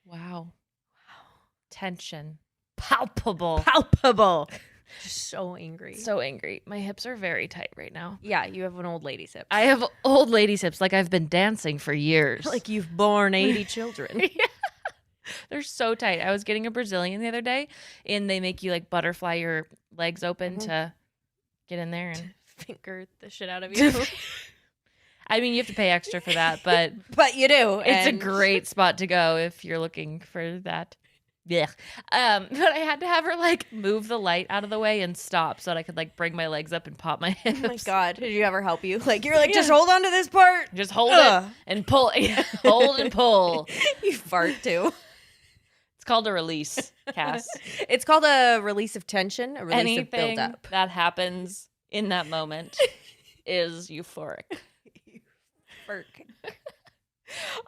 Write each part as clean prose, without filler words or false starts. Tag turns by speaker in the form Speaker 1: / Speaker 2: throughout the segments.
Speaker 1: Wow. Tension. Palpable.
Speaker 2: So angry.
Speaker 1: So angry. My hips are very tight right now.
Speaker 2: Yeah, you have an old lady's hips.
Speaker 1: I have old lady's hips like I've been dancing for years.
Speaker 2: Like you've borne 80 children.
Speaker 1: Yeah. They're so tight. I was getting a Brazilian the other day, and they make you like butterfly your legs open to get in there and
Speaker 2: finger the shit out of you.
Speaker 1: I mean, you have to pay extra for that, but
Speaker 2: you do.
Speaker 1: It's a great spot to go if you're looking for that. Yeah. But I had to have her like move the light out of the way and stop so that I could like bring my legs up and pop my hips.
Speaker 2: Oh my God. Did you ever help you? Like, you're like, just hold on to this part.
Speaker 1: Just hold it and pull. Hold and pull.
Speaker 2: You fart too.
Speaker 1: It's called a release, Cass.
Speaker 2: It's called a release of tension, a release
Speaker 1: Anything
Speaker 2: of buildup.
Speaker 1: that happens in that moment is euphoric.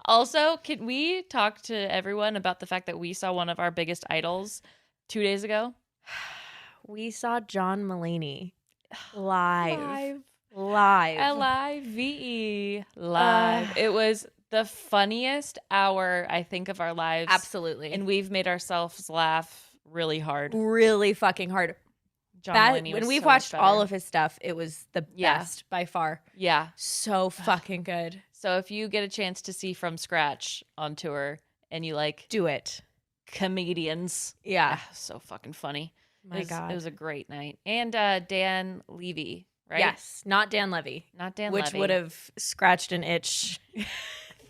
Speaker 1: Also, can we talk to everyone about the fact that we saw one of our biggest idols 2 days ago?
Speaker 2: We saw John Mulaney live.
Speaker 1: L-I-V-E. Live. It was the funniest hour, I think, of our lives.
Speaker 2: Absolutely.
Speaker 1: And we've made ourselves laugh really hard.
Speaker 2: Really fucking hard.
Speaker 1: John Mulaney was
Speaker 2: when we've
Speaker 1: so
Speaker 2: watched
Speaker 1: much better.
Speaker 2: all of his stuff, it was the best by far.
Speaker 1: Yeah.
Speaker 2: So fucking good.
Speaker 1: So if you get a chance to see From Scratch on tour and you like...
Speaker 2: do it.
Speaker 1: Comedians.
Speaker 2: Yeah.
Speaker 1: So fucking funny.
Speaker 2: My God.
Speaker 1: It was a great night. And Dan Levy, right?
Speaker 2: Yes. Not Dan Levy.
Speaker 1: Not Dan Levy.
Speaker 2: Which would have scratched an itch.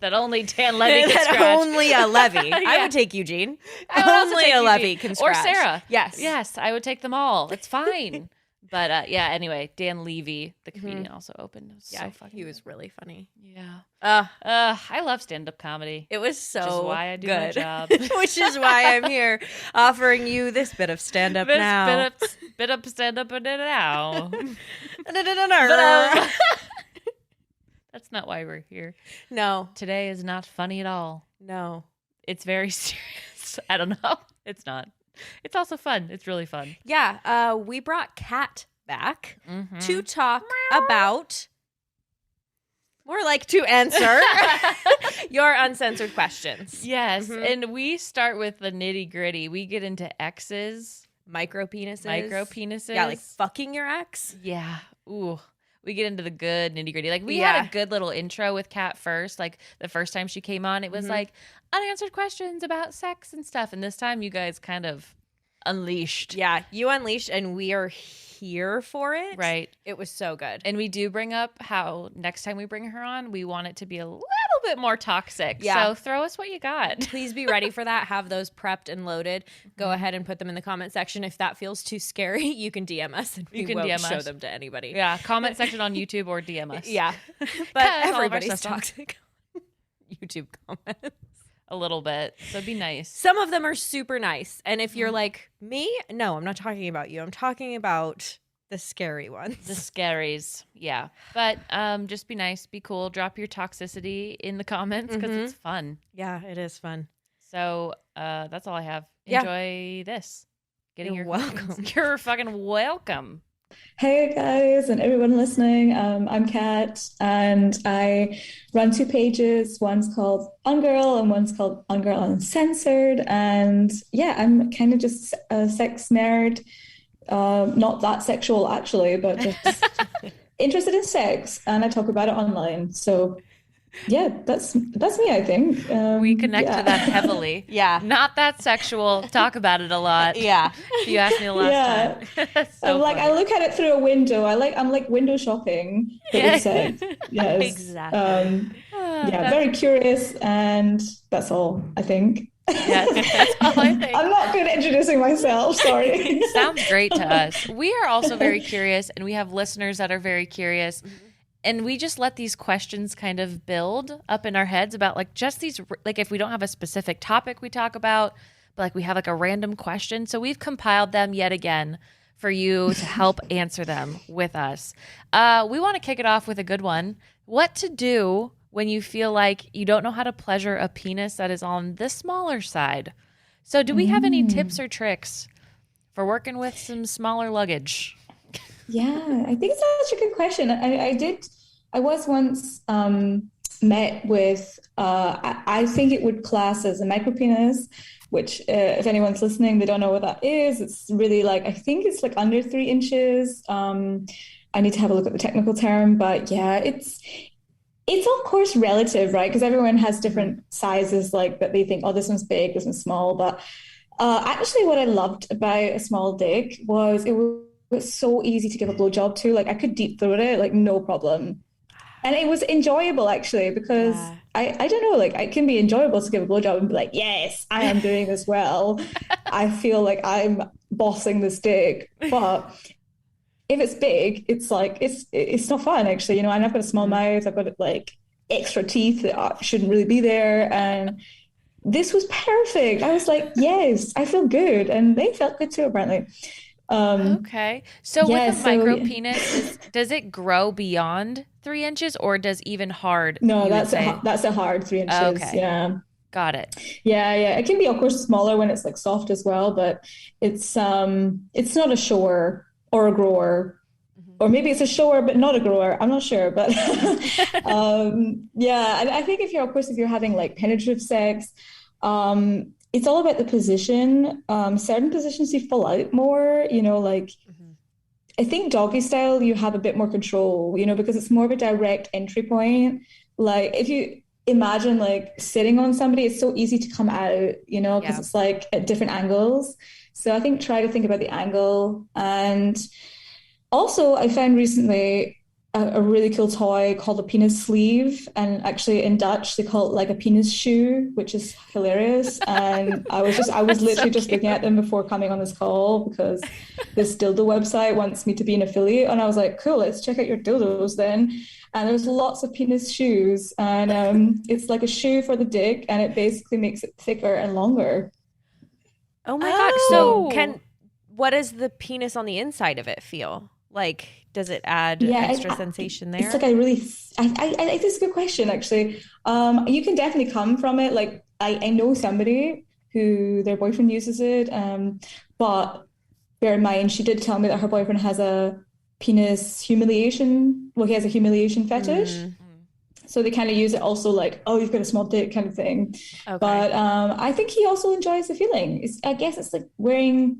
Speaker 1: That only Dan Levy can scratch.
Speaker 2: Only a Levy. Yeah. I would take Eugene. Only a Levy can scratch.
Speaker 1: Or Sarah.
Speaker 2: Yes.
Speaker 1: Yes, I would take them all. It's fine. But yeah, anyway, Dan Levy, the comedian, also opened. It was so fucking
Speaker 2: he was really funny.
Speaker 1: Yeah. I love stand-up comedy.
Speaker 2: It was so
Speaker 1: which is why I do my job.
Speaker 2: Which is why I'm here offering you this bit of stand-up now.
Speaker 1: Bit of stand-up now. That's not why we're here.
Speaker 2: No.
Speaker 1: Today is not funny at all.
Speaker 2: No.
Speaker 1: It's very serious. I don't know. It's not. It's also fun. It's really fun.
Speaker 2: Yeah. We brought Kat back to talk about, more like to answer your uncensored questions.
Speaker 1: Yes. And we start with the nitty gritty. We get into X's.
Speaker 2: Micropenises. Yeah, like fucking your ex.
Speaker 1: Yeah. Ooh. We get into the good nitty gritty. Like we had a good little intro with Kat first. Like the first time she came on, it was like unanswered questions about sex and stuff. And this time you guys kind of unleashed.
Speaker 2: Yeah, you unleashed and we are here for it.
Speaker 1: Right.
Speaker 2: It was so good.
Speaker 1: And we do bring up how next time we bring her on, we want it to be a little bit more toxic.
Speaker 2: Yeah.
Speaker 1: So throw us what you got.
Speaker 2: Please be ready for that. Have those prepped and loaded. Go ahead and put them in the comment section. If that feels too scary, you can DM us and we won't show them to anybody.
Speaker 1: Yeah, comment section on YouTube or DM us.
Speaker 2: Yeah. But everybody's toxic. YouTube comments.
Speaker 1: A little bit. So be nice.
Speaker 2: Some of them are super nice. And if you're like me, no, I'm not talking about you. I'm talking about the scary ones.
Speaker 1: The scaries. Yeah. But just be nice, be cool, drop your toxicity in the comments because it's fun.
Speaker 2: Yeah, it is fun.
Speaker 1: So that's all I have. Enjoy this.
Speaker 2: You're welcome.
Speaker 1: You're fucking welcome.
Speaker 3: Hey guys and everyone listening, I'm Kat and I run 2 pages. One's called Ungirl and one's called Ungirl Uncensored. And yeah, I'm kind of just a sex nerd, not that sexual actually, but just interested in sex, and I talk about it online. So yeah, that's me, I think.
Speaker 1: We connect to that heavily.
Speaker 2: Yeah.
Speaker 1: Not that sexual. Talk about it a lot.
Speaker 2: Yeah.
Speaker 1: You asked me the last time.
Speaker 3: So like, I look at it through a window. I'm like window shopping, but with sex. Yes.
Speaker 2: Exactly.
Speaker 3: Yeah, very curious, and that's all, I think.
Speaker 1: Yes, that's all I think.
Speaker 3: I'm not good at introducing myself, sorry.
Speaker 1: Sounds great to us. We are also very curious, and we have listeners that are very curious. And we just let these questions kind of build up in our heads about like just these, like if we don't have a specific topic we talk about, but like we have like a random question. So we've compiled them yet again for you to help answer them with us. We want to kick it off with a good one. What to do when you feel like you don't know how to pleasure a penis that is on the smaller side. So do we have any tips or tricks for working with some smaller luggage?
Speaker 3: Yeah, I think it's such a good question. I was once met with, I think it would class as a micropenis, which if anyone's listening, they don't know what that is. It's really like, I think it's like under 3 inches. I need to have a look at the technical term, but yeah, it's of course relative, right? Because everyone has different sizes, like that they think, oh, this one's big, this one's small. But actually, what I loved about a small dick was it was so easy to give a blowjob to. Like I could deep throat it, like no problem. And it was enjoyable actually, because I don't know, like it can be enjoyable to give a blowjob and be like, yes, I am doing this well. I feel like I'm bossing this dick. But if it's big, it's like it's not fun actually, and I've got a small mouth, I've got like extra teeth that shouldn't really be there, and this was perfect. I was like, yes, I feel good, and they felt good too apparently.
Speaker 1: Okay. So with a micro penis, does it grow beyond 3 inches, or does even hard?
Speaker 3: No, that's a hard 3 inches.
Speaker 1: Okay.
Speaker 3: Yeah.
Speaker 1: Got it.
Speaker 3: Yeah. It can be, of course, smaller when it's like soft as well, but it's not a shower or a grower, or maybe it's a shower but not a grower. I'm not sure, but yeah. And I think if you're having like penetrative sex, it's all about the position. Certain positions you fall out more, like I think doggy style, you have a bit more control, because it's more of a direct entry point. Like if you imagine like sitting on somebody, it's so easy to come out, because it's like at different angles. So I think try to think about the angle. And also I found recently a really cool toy called a penis sleeve, and actually in Dutch they call it like a penis shoe, which is hilarious. And I was literally just looking at them before coming on this call, because this dildo website wants me to be an affiliate, and I was like, cool, let's check out your dildos then. And there's lots of penis shoes, and it's like a shoe for the dick, and it basically makes it thicker and longer.
Speaker 2: Oh my God. So what does the penis on the inside of it feel like? Does it add extra sensation there?
Speaker 3: It's like I this is a good question actually. You can definitely come from it. Like I know somebody who their boyfriend uses it, but bear in mind she did tell me that her boyfriend has a penis humiliation. Well, he has a humiliation fetish. So they kind of use it also like, oh, you've got a small dick kind of thing. Okay. But I think he also enjoys the feeling. I guess it's like wearing.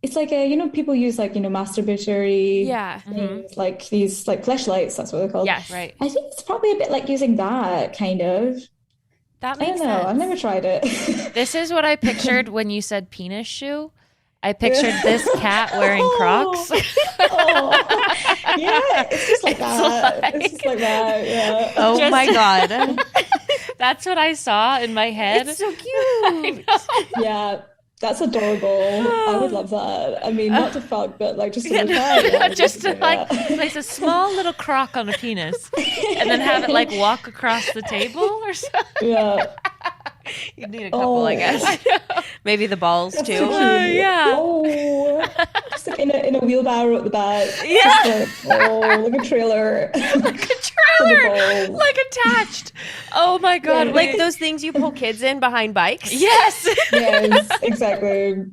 Speaker 3: It's like people use like, masturbatory things, like these like fleshlights, that's what they're called.
Speaker 1: Yes, right.
Speaker 3: I think it's probably a bit like using that kind of.
Speaker 1: That makes sense.
Speaker 3: I don't know. I've never tried it.
Speaker 1: This is what I pictured when you said penis shoe. I pictured this cat wearing Crocs.
Speaker 3: Yeah, it's just like that. It's just like that, yeah.
Speaker 1: Oh my God. That's what I saw in my head.
Speaker 2: It's so cute.
Speaker 3: Yeah. That's adorable. I would love that. I mean, not to fuck, but like just to look at. Yeah,
Speaker 1: just to like place a small little crock on a penis and then have it like walk across the table or something.
Speaker 3: Yeah.
Speaker 2: You'd need a couple, I guess. Maybe the balls too.
Speaker 1: Yeah.
Speaker 3: Oh, just like in a wheelbarrow at the back.
Speaker 1: Yeah.
Speaker 3: Like a trailer.
Speaker 1: Like a trailer. Like attached. Oh my God.
Speaker 3: Yeah.
Speaker 2: Like those things you pull kids in behind bikes.
Speaker 1: Yes.
Speaker 3: Yes, exactly.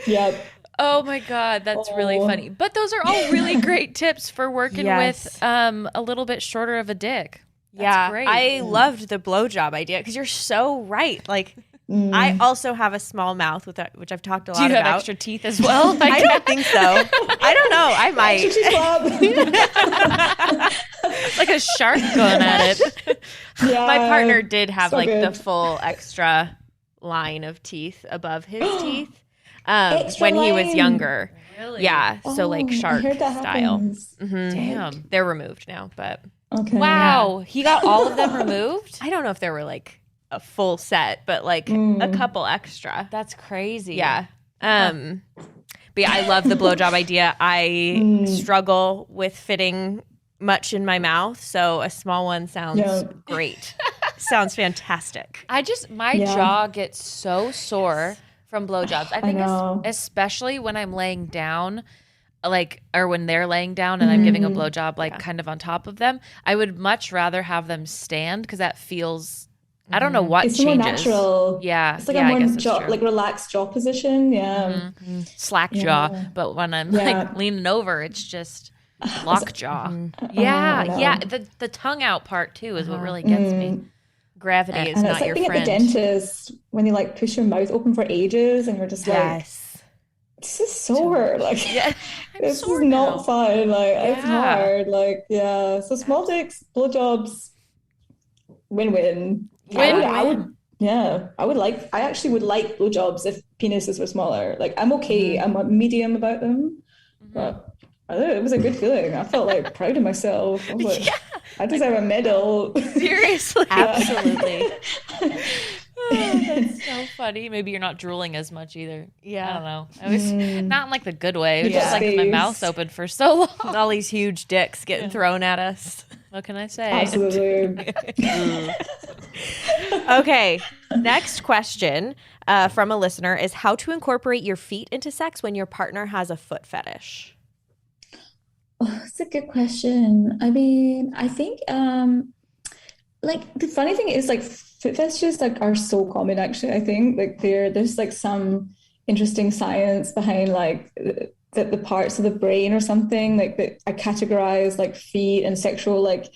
Speaker 3: Yeah.
Speaker 1: Oh my God, that's really funny. But those are all really great tips for working with a little bit shorter of a dick. That's great.
Speaker 2: I loved the blowjob idea because you're so right. Like, I also have a small mouth which I've talked a lot about.
Speaker 1: Do you have extra teeth as well?
Speaker 2: I don't think so. I don't know. I might.
Speaker 1: Like a shark going at it.
Speaker 3: Yeah.
Speaker 2: My partner did have
Speaker 3: So
Speaker 2: like
Speaker 3: good.
Speaker 2: the full extra line of teeth above his teeth
Speaker 3: Extra
Speaker 2: when he was
Speaker 3: line?
Speaker 2: younger.
Speaker 1: Really?
Speaker 2: Yeah. So like shark
Speaker 3: I heard that
Speaker 2: style.
Speaker 3: happens.
Speaker 1: Damn.
Speaker 2: They're removed now, but
Speaker 3: Okay.
Speaker 1: Wow. He got all of them removed?
Speaker 2: I don't know if there were like a full set, but like a couple extra.
Speaker 1: That's crazy.
Speaker 2: Yeah. But yeah, I love the blowjob idea. I struggle with fitting much in my mouth, so a small one sounds great. Sounds fantastic.
Speaker 1: My jaw gets so sore from blowjobs. I think especially when I'm laying down, or when they're laying down and I'm giving a blowjob, kind of on top of them. I would much rather have them stand because that feels. I don't know what
Speaker 3: it's
Speaker 1: changes.
Speaker 3: more natural.
Speaker 1: Yeah,
Speaker 3: it's like a more relaxed jaw position. Yeah,
Speaker 1: slack jaw. But when I'm like leaning over, it's just Lockjaw. Yeah. The tongue out part too is what really gets me.
Speaker 2: Gravity is
Speaker 3: And
Speaker 2: not
Speaker 3: it's like
Speaker 2: your
Speaker 3: being
Speaker 2: friend.
Speaker 3: at the dentist when you like push your mouth open for ages and you're just like, this is sore. Like, this is not fun. Like, it's hard. Like, yeah. So small dicks, blowjobs, win-win. I actually would like blowjobs if penises were smaller. Like, I'm okay. I'm a medium about them, but it was a good feeling. I felt like proud of myself. I was like, I deserve a medal.
Speaker 1: Seriously.
Speaker 2: Absolutely.
Speaker 1: That's so funny. Maybe you're not drooling as much either.
Speaker 2: Yeah.
Speaker 1: I don't know. I was not in like the good way. It was just like my mouth's open for so long.
Speaker 2: All these huge dicks getting thrown at us.
Speaker 1: What can I say?
Speaker 3: Absolutely.
Speaker 2: Okay. Next question from a listener is how to incorporate your feet into sex when your partner has a foot fetish.
Speaker 3: Oh, that's a good question. I mean, I think like the funny thing is like foot fetishes like are so common actually. I think like there's like some interesting science behind like the parts of the brain or something like that I categorize like feet and sexual like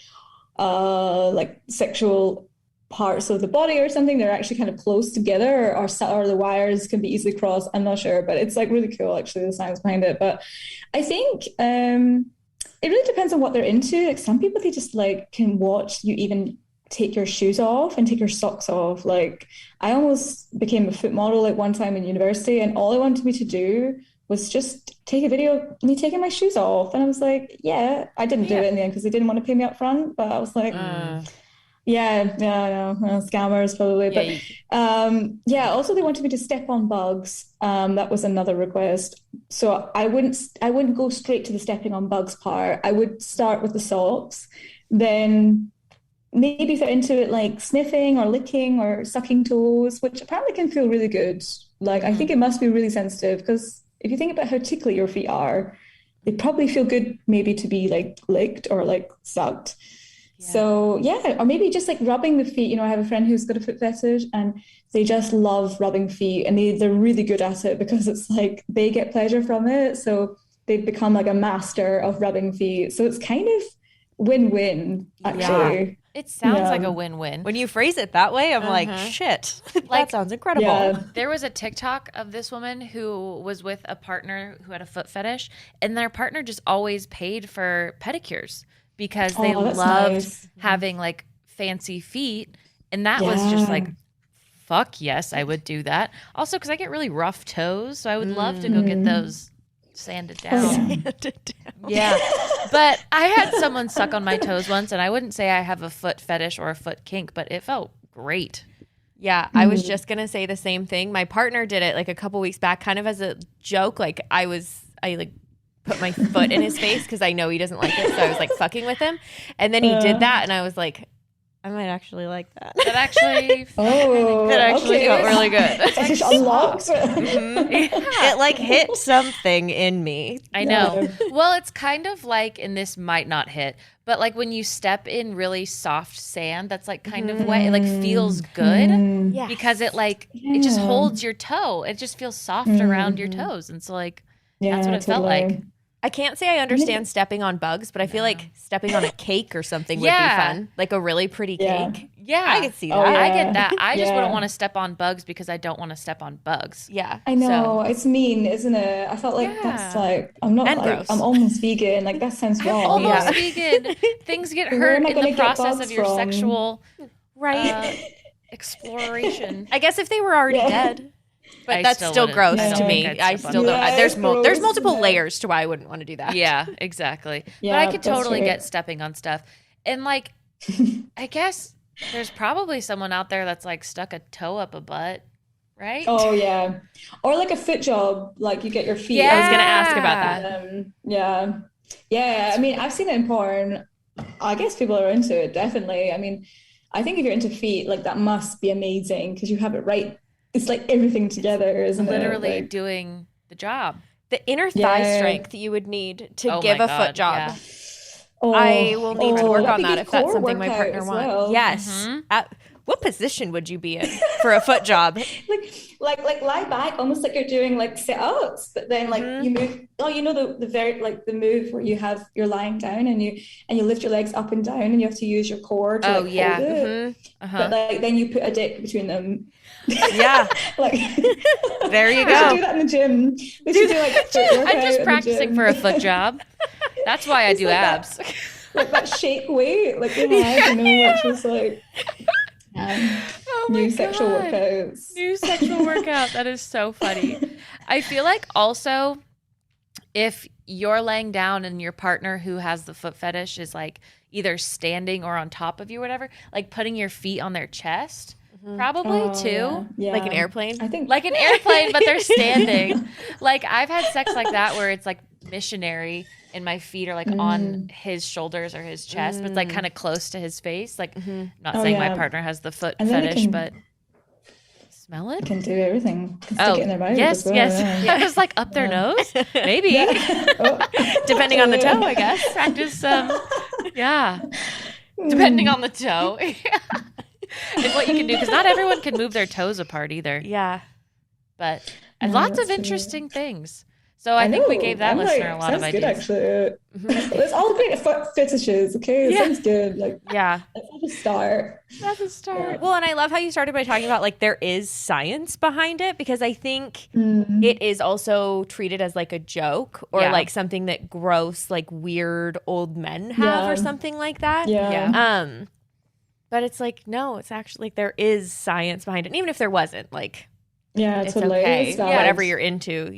Speaker 3: sexual parts of the body or something. They're actually kind of close together or the wires can be easily crossed. I'm not sure, but it's like really cool actually the science behind it. But I think it really depends on what they're into. Like some people, they just like can watch you even take your shoes off and take your socks off. Like I almost became a foot model like one time in university, and all they wanted me to do was just take a video of me taking my shoes off. And I was like, yeah, I didn't do it in the end because they didn't want to pay me up front. But I was like, scammers probably. But also they wanted me to step on bugs. That was another request. So I wouldn't go straight to the stepping on bugs part. I would start with the socks, then maybe if they're into it, like sniffing or licking or sucking toes, which apparently can feel really good. Like I think it must be really sensitive because if you think about how tickly your feet are, they probably feel good maybe to be like licked or like sucked. So or maybe just like rubbing the feet. You know, I have a friend who's got a foot fetish and they just love rubbing feet and they're really good at it because it's like they get pleasure from it. So they've become like a master of rubbing feet. So it's kind of win-win actually.
Speaker 1: Yeah. It sounds like a win-win.
Speaker 2: When you phrase it that way, I'm like, shit, that sounds incredible.
Speaker 3: Yeah.
Speaker 1: There was a TikTok of this woman who was with a partner who had a foot fetish, and their partner just always paid for pedicures because they loved having like fancy feet. And that was just like, fuck yes, I would do that. Also, because I get really rough toes, so I would love to go get those sanded down. Yeah. But I had someone suck on my toes once, and I wouldn't say I have a foot fetish or a foot kink, but it felt great.
Speaker 2: Yeah, I was just going to say the same thing. My partner did it like a couple weeks back kind of as a joke. Like I like put my foot in his face because I know he doesn't like it. So I was like fucking with him. And then he did that and I was like, I might actually like that.
Speaker 1: That actually felt really good.
Speaker 3: It's just unlocked.
Speaker 2: It like hit something in me.
Speaker 1: I know. Well, it's kind of like, and this might not hit, but like when you step in really soft sand that's like kind of wet, it like feels good because it like, it just holds your toe. It just feels soft around your toes. And so like, that's what it felt like.
Speaker 2: I can't say I understand stepping on bugs, but I feel like stepping on a cake or something would be fun. Like a really pretty cake.
Speaker 1: Yeah.
Speaker 2: I could see that.
Speaker 1: I get that. I just wouldn't want to step on bugs because I don't want to step on bugs.
Speaker 2: Yeah.
Speaker 3: I know. It's mean, isn't it? I felt like that's like, I'm not like, I'm almost vegan. Like that sounds wrong.
Speaker 1: Almost vegan. Things get hurt in the process of your sexual exploration.
Speaker 2: I guess if they were already dead. But that's still gross to me. I still don't. There's multiple layers to why I wouldn't want to do that.
Speaker 1: Yeah, exactly. But I could totally get stepping on stuff. And like, I guess there's probably someone out there that's like stuck a toe up a butt, right?
Speaker 3: Oh yeah, or like a foot job, like you get your feet.
Speaker 2: Yeah, I was gonna ask about
Speaker 3: that. Yeah. I mean, I've seen it in porn. I guess people are into it. Definitely. I mean, I think if you're into feet, like that must be amazing because you have it right. It's like everything together, isn't
Speaker 1: literally
Speaker 3: it? Literally
Speaker 1: doing the job.
Speaker 2: The inner thigh strength you would need to give a foot job.
Speaker 1: Yeah.
Speaker 2: I will need to work on that if that's something my partner wants.
Speaker 3: Well.
Speaker 2: Yes. What position would you be in for a foot job?
Speaker 3: like lie back, almost like you're doing like sit-ups, but then like you move. Oh, you know the very like the move where you're lying down and you lift your legs up and down and you have to use your core to hold it. But like then you put a dick between them.
Speaker 2: Yeah.
Speaker 3: Like
Speaker 2: there you
Speaker 3: we
Speaker 2: go.
Speaker 3: should do that in the gym. We should do like
Speaker 1: I'm just practicing for a foot job. That's why I do
Speaker 3: like
Speaker 1: abs.
Speaker 3: Like that shake weight, like they had, which was like new sexual workouts.
Speaker 1: New sexual workout. That is so funny. I feel like also if you're laying down and your partner who has the foot fetish is like either standing or on top of you or whatever, like putting your feet on their chest. Probably too.
Speaker 3: Yeah.
Speaker 2: Like an airplane?
Speaker 3: I think
Speaker 1: like an airplane, but they're standing. Like I've had sex like that where it's like missionary and my feet are like on his shoulders or his chest, but it's like kind of close to his face. Like not saying my partner has the foot fetish, but smell it?
Speaker 3: Can do everything. Can stick it in their mouth.
Speaker 1: Yes, yes. I was like up their nose, maybe.
Speaker 2: Depending on the toe, I guess.
Speaker 1: Practice depending on the toe. And what you can do, because not everyone can move their toes apart either.
Speaker 2: Yeah.
Speaker 1: But lots of interesting things. So I think we gave that listener a lot of ideas.
Speaker 3: Good, actually. It's all great fetishes, okay? It sounds good. Like,
Speaker 2: yeah.
Speaker 3: That's a start.
Speaker 1: That's a start.
Speaker 2: Yeah. Well, and I love how you started by talking about like there is science behind it, because I think it is also treated as like a joke or like something that gross, like weird old men have or something like that.
Speaker 3: Yeah.
Speaker 2: But it's like, no, it's actually like there is science behind it. And even if there wasn't, like, it's
Speaker 3: totally.
Speaker 2: okay.
Speaker 3: It's
Speaker 2: Whatever you're into,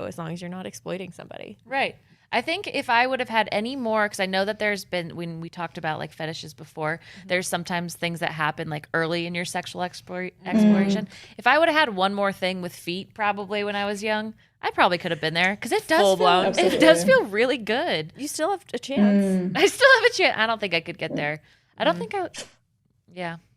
Speaker 2: as long as you're not exploiting somebody.
Speaker 1: Right. I think if I would have had any more, because I know that there's been, when we talked about like fetishes before, there's sometimes things that happen like early in your sexual exploration. If I would have had one more thing with feet probably when I was young, I probably could have been there, because it does feel really good.
Speaker 2: You still have a chance.
Speaker 1: I still have a chance. I don't think I could get there. I don't think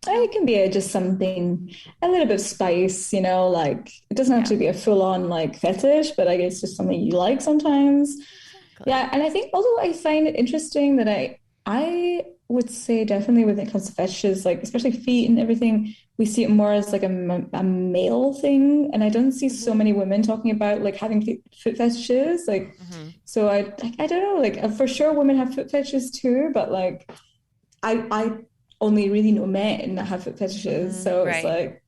Speaker 3: it can be just something, a little bit of spice, like it doesn't have to be a full-on like fetish, but I guess just something you like sometimes. Exactly. Yeah, and I think although I find it interesting that I would say definitely when it comes to fetishes, like especially feet and everything, we see it more as like a male thing, and I don't see so many women talking about like having foot fetishes. Like, so I don't know, like for sure women have foot fetishes too, but like I only really know men that have foot fetishes. So it's like,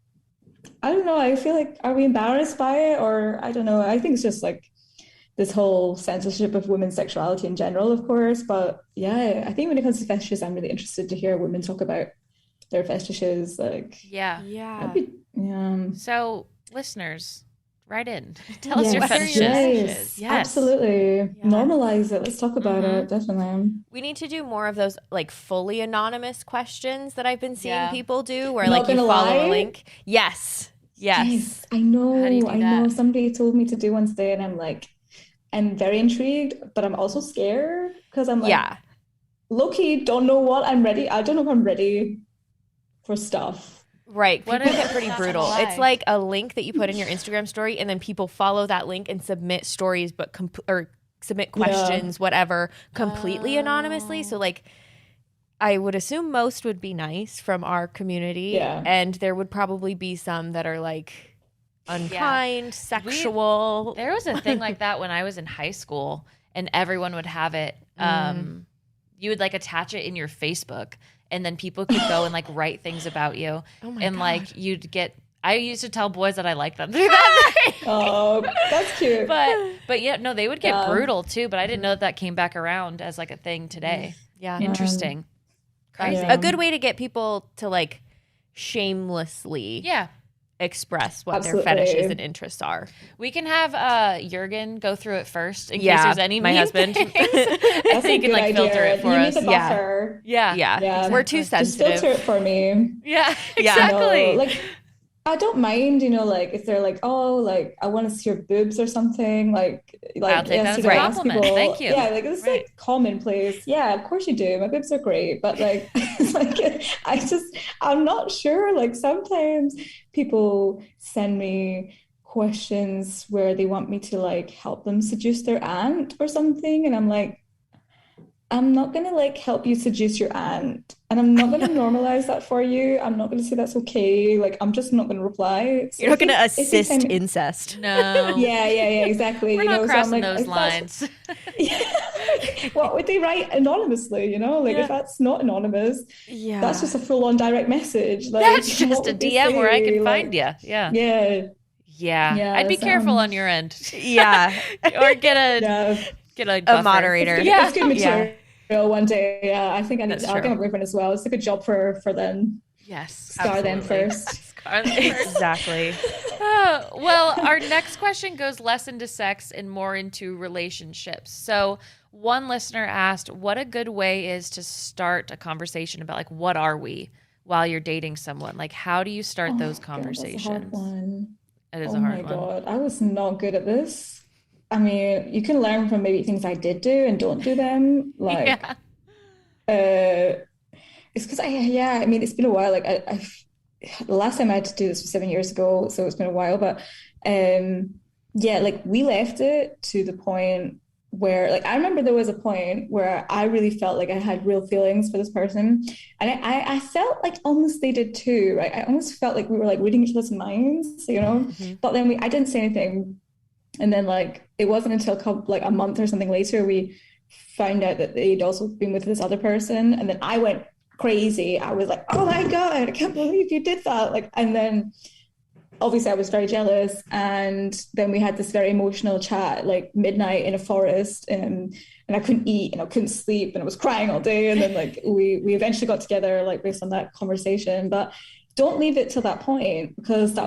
Speaker 3: I don't know. I feel like, are we embarrassed by it? Or I don't know. I think it's just like this whole censorship of women's sexuality in general, of course. But yeah, I think when it comes to fetishes, I'm really interested to hear women talk about their fetishes. Like,
Speaker 2: yeah.
Speaker 1: So listeners, write in. Tell us your fetishes.
Speaker 3: Yes, absolutely. Yeah. Normalize it. Let's talk about it. Definitely.
Speaker 2: We need to do more of those like fully anonymous questions that I've been seeing people do, where like you follow a link. Yes.
Speaker 3: I know.
Speaker 1: How do you do that?
Speaker 3: Know. Somebody told me to do one today, and I'm like, I'm very intrigued, but I'm also scared, because I'm like, low-key, don't know what I'm ready. I don't know if I'm ready for stuff.
Speaker 2: Right. People get pretty brutal. It's like a link that you put in your Instagram story, and then people follow that link and submit stories, but submit questions, whatever, completely anonymously. So like, I would assume most would be nice from our community, and there would probably be some that are like unkind, sexual.
Speaker 1: There was a thing like that when I was in high school, and everyone would have it. You would like attach it in your Facebook, and then people could go and like write things about you. And like you'd get, I used to tell boys that I liked them through that.
Speaker 3: Oh, that's cute.
Speaker 1: But yeah, no, they would get brutal too. But I didn't know that came back around as like a thing today.
Speaker 2: Yeah.
Speaker 1: Interesting. Crazy.
Speaker 2: A good way to get people to like shamelessly express what their fetishes and interests are.
Speaker 1: We can have Jurgen go through it first in case there's any
Speaker 2: my husband.
Speaker 1: And so you can like filter it for us.
Speaker 3: Yeah.
Speaker 2: We're too sensitive.
Speaker 3: Just filter it for me.
Speaker 1: Yeah, exactly.
Speaker 3: Like, I don't mind, like if they're like, oh, like I want to see your boobs or something, like
Speaker 1: I'll take that as a compliment. Thank you.
Speaker 3: Yeah, like it's like commonplace. Yeah, of course you do. My boobs are great, but like it's like I'm not sure. Like sometimes people send me questions where they want me to like help them seduce their aunt or something, and I'm like, I'm not gonna like help you seduce your aunt, and I'm not gonna normalize that for you. I'm not gonna say that's okay. Like, I'm just not gonna reply. So
Speaker 2: You're not going to
Speaker 3: if you
Speaker 2: assist
Speaker 3: send me,
Speaker 2: incest.
Speaker 1: No,
Speaker 3: yeah, exactly.
Speaker 1: we're
Speaker 3: You
Speaker 1: not
Speaker 3: know, so I'm
Speaker 1: crossing
Speaker 3: like,
Speaker 1: those
Speaker 3: if that's
Speaker 1: lines.
Speaker 3: what would they write anonymously? You know, like if that's not anonymous, that's
Speaker 2: Yeah.
Speaker 3: just a full-on direct message. Like,
Speaker 1: That's
Speaker 3: what
Speaker 1: just a
Speaker 3: would they
Speaker 1: DM where I can
Speaker 3: say?
Speaker 1: find
Speaker 3: Like,
Speaker 1: you. Yeah.
Speaker 3: yeah,
Speaker 1: Yeah. I'd
Speaker 3: yeah,
Speaker 1: be
Speaker 3: so,
Speaker 1: careful on your end.
Speaker 2: Yeah.
Speaker 1: Or get
Speaker 3: yeah.
Speaker 1: a
Speaker 2: A
Speaker 1: buffer.
Speaker 2: moderator.
Speaker 3: It's
Speaker 1: Yeah.
Speaker 3: good
Speaker 2: Yeah.
Speaker 3: material one day. Yeah, I think I need.
Speaker 1: That's
Speaker 3: I'll get
Speaker 1: true.
Speaker 3: my boyfriend as well. It's a good job for them.
Speaker 1: Yes.
Speaker 3: Scar them
Speaker 1: Absolutely.
Speaker 3: first.
Speaker 1: Scar them first.
Speaker 2: Exactly.
Speaker 1: Well, our next question goes less into sex and more into relationships. So, one listener asked what a good way is to start a conversation about like what are we while you're dating someone? Like how do you start those
Speaker 3: God, that's a hard
Speaker 1: conversations?
Speaker 3: one.
Speaker 1: It is
Speaker 3: Oh
Speaker 1: a
Speaker 3: my
Speaker 1: hard one.
Speaker 3: God, I was not good at this. I mean, you can learn from maybe things I did do and don't do them. Like,
Speaker 1: Yeah.
Speaker 3: uh, it's because yeah, I mean, it's been a while. Like, the last time I had to do this was 7 years ago, so it's been a while. But yeah, like we left it to the point where, like, I remember there was a point where I really felt like I had real feelings for this person, and I felt like almost they did too, right? I almost felt like we were like reading each other's minds, you know.
Speaker 1: Mm-hmm.
Speaker 3: But then I didn't say anything, and then like it wasn't until like a month or something later we found out that they'd also been with this other person, and then I went crazy. I was like, oh my God, I can't believe you did that. Like, and then obviously I was very jealous. And then we had this very emotional chat, like midnight in a forest, and I couldn't eat and I couldn't sleep and I was crying all day. And then like we eventually got together, like based on that conversation. But don't leave it till that point, because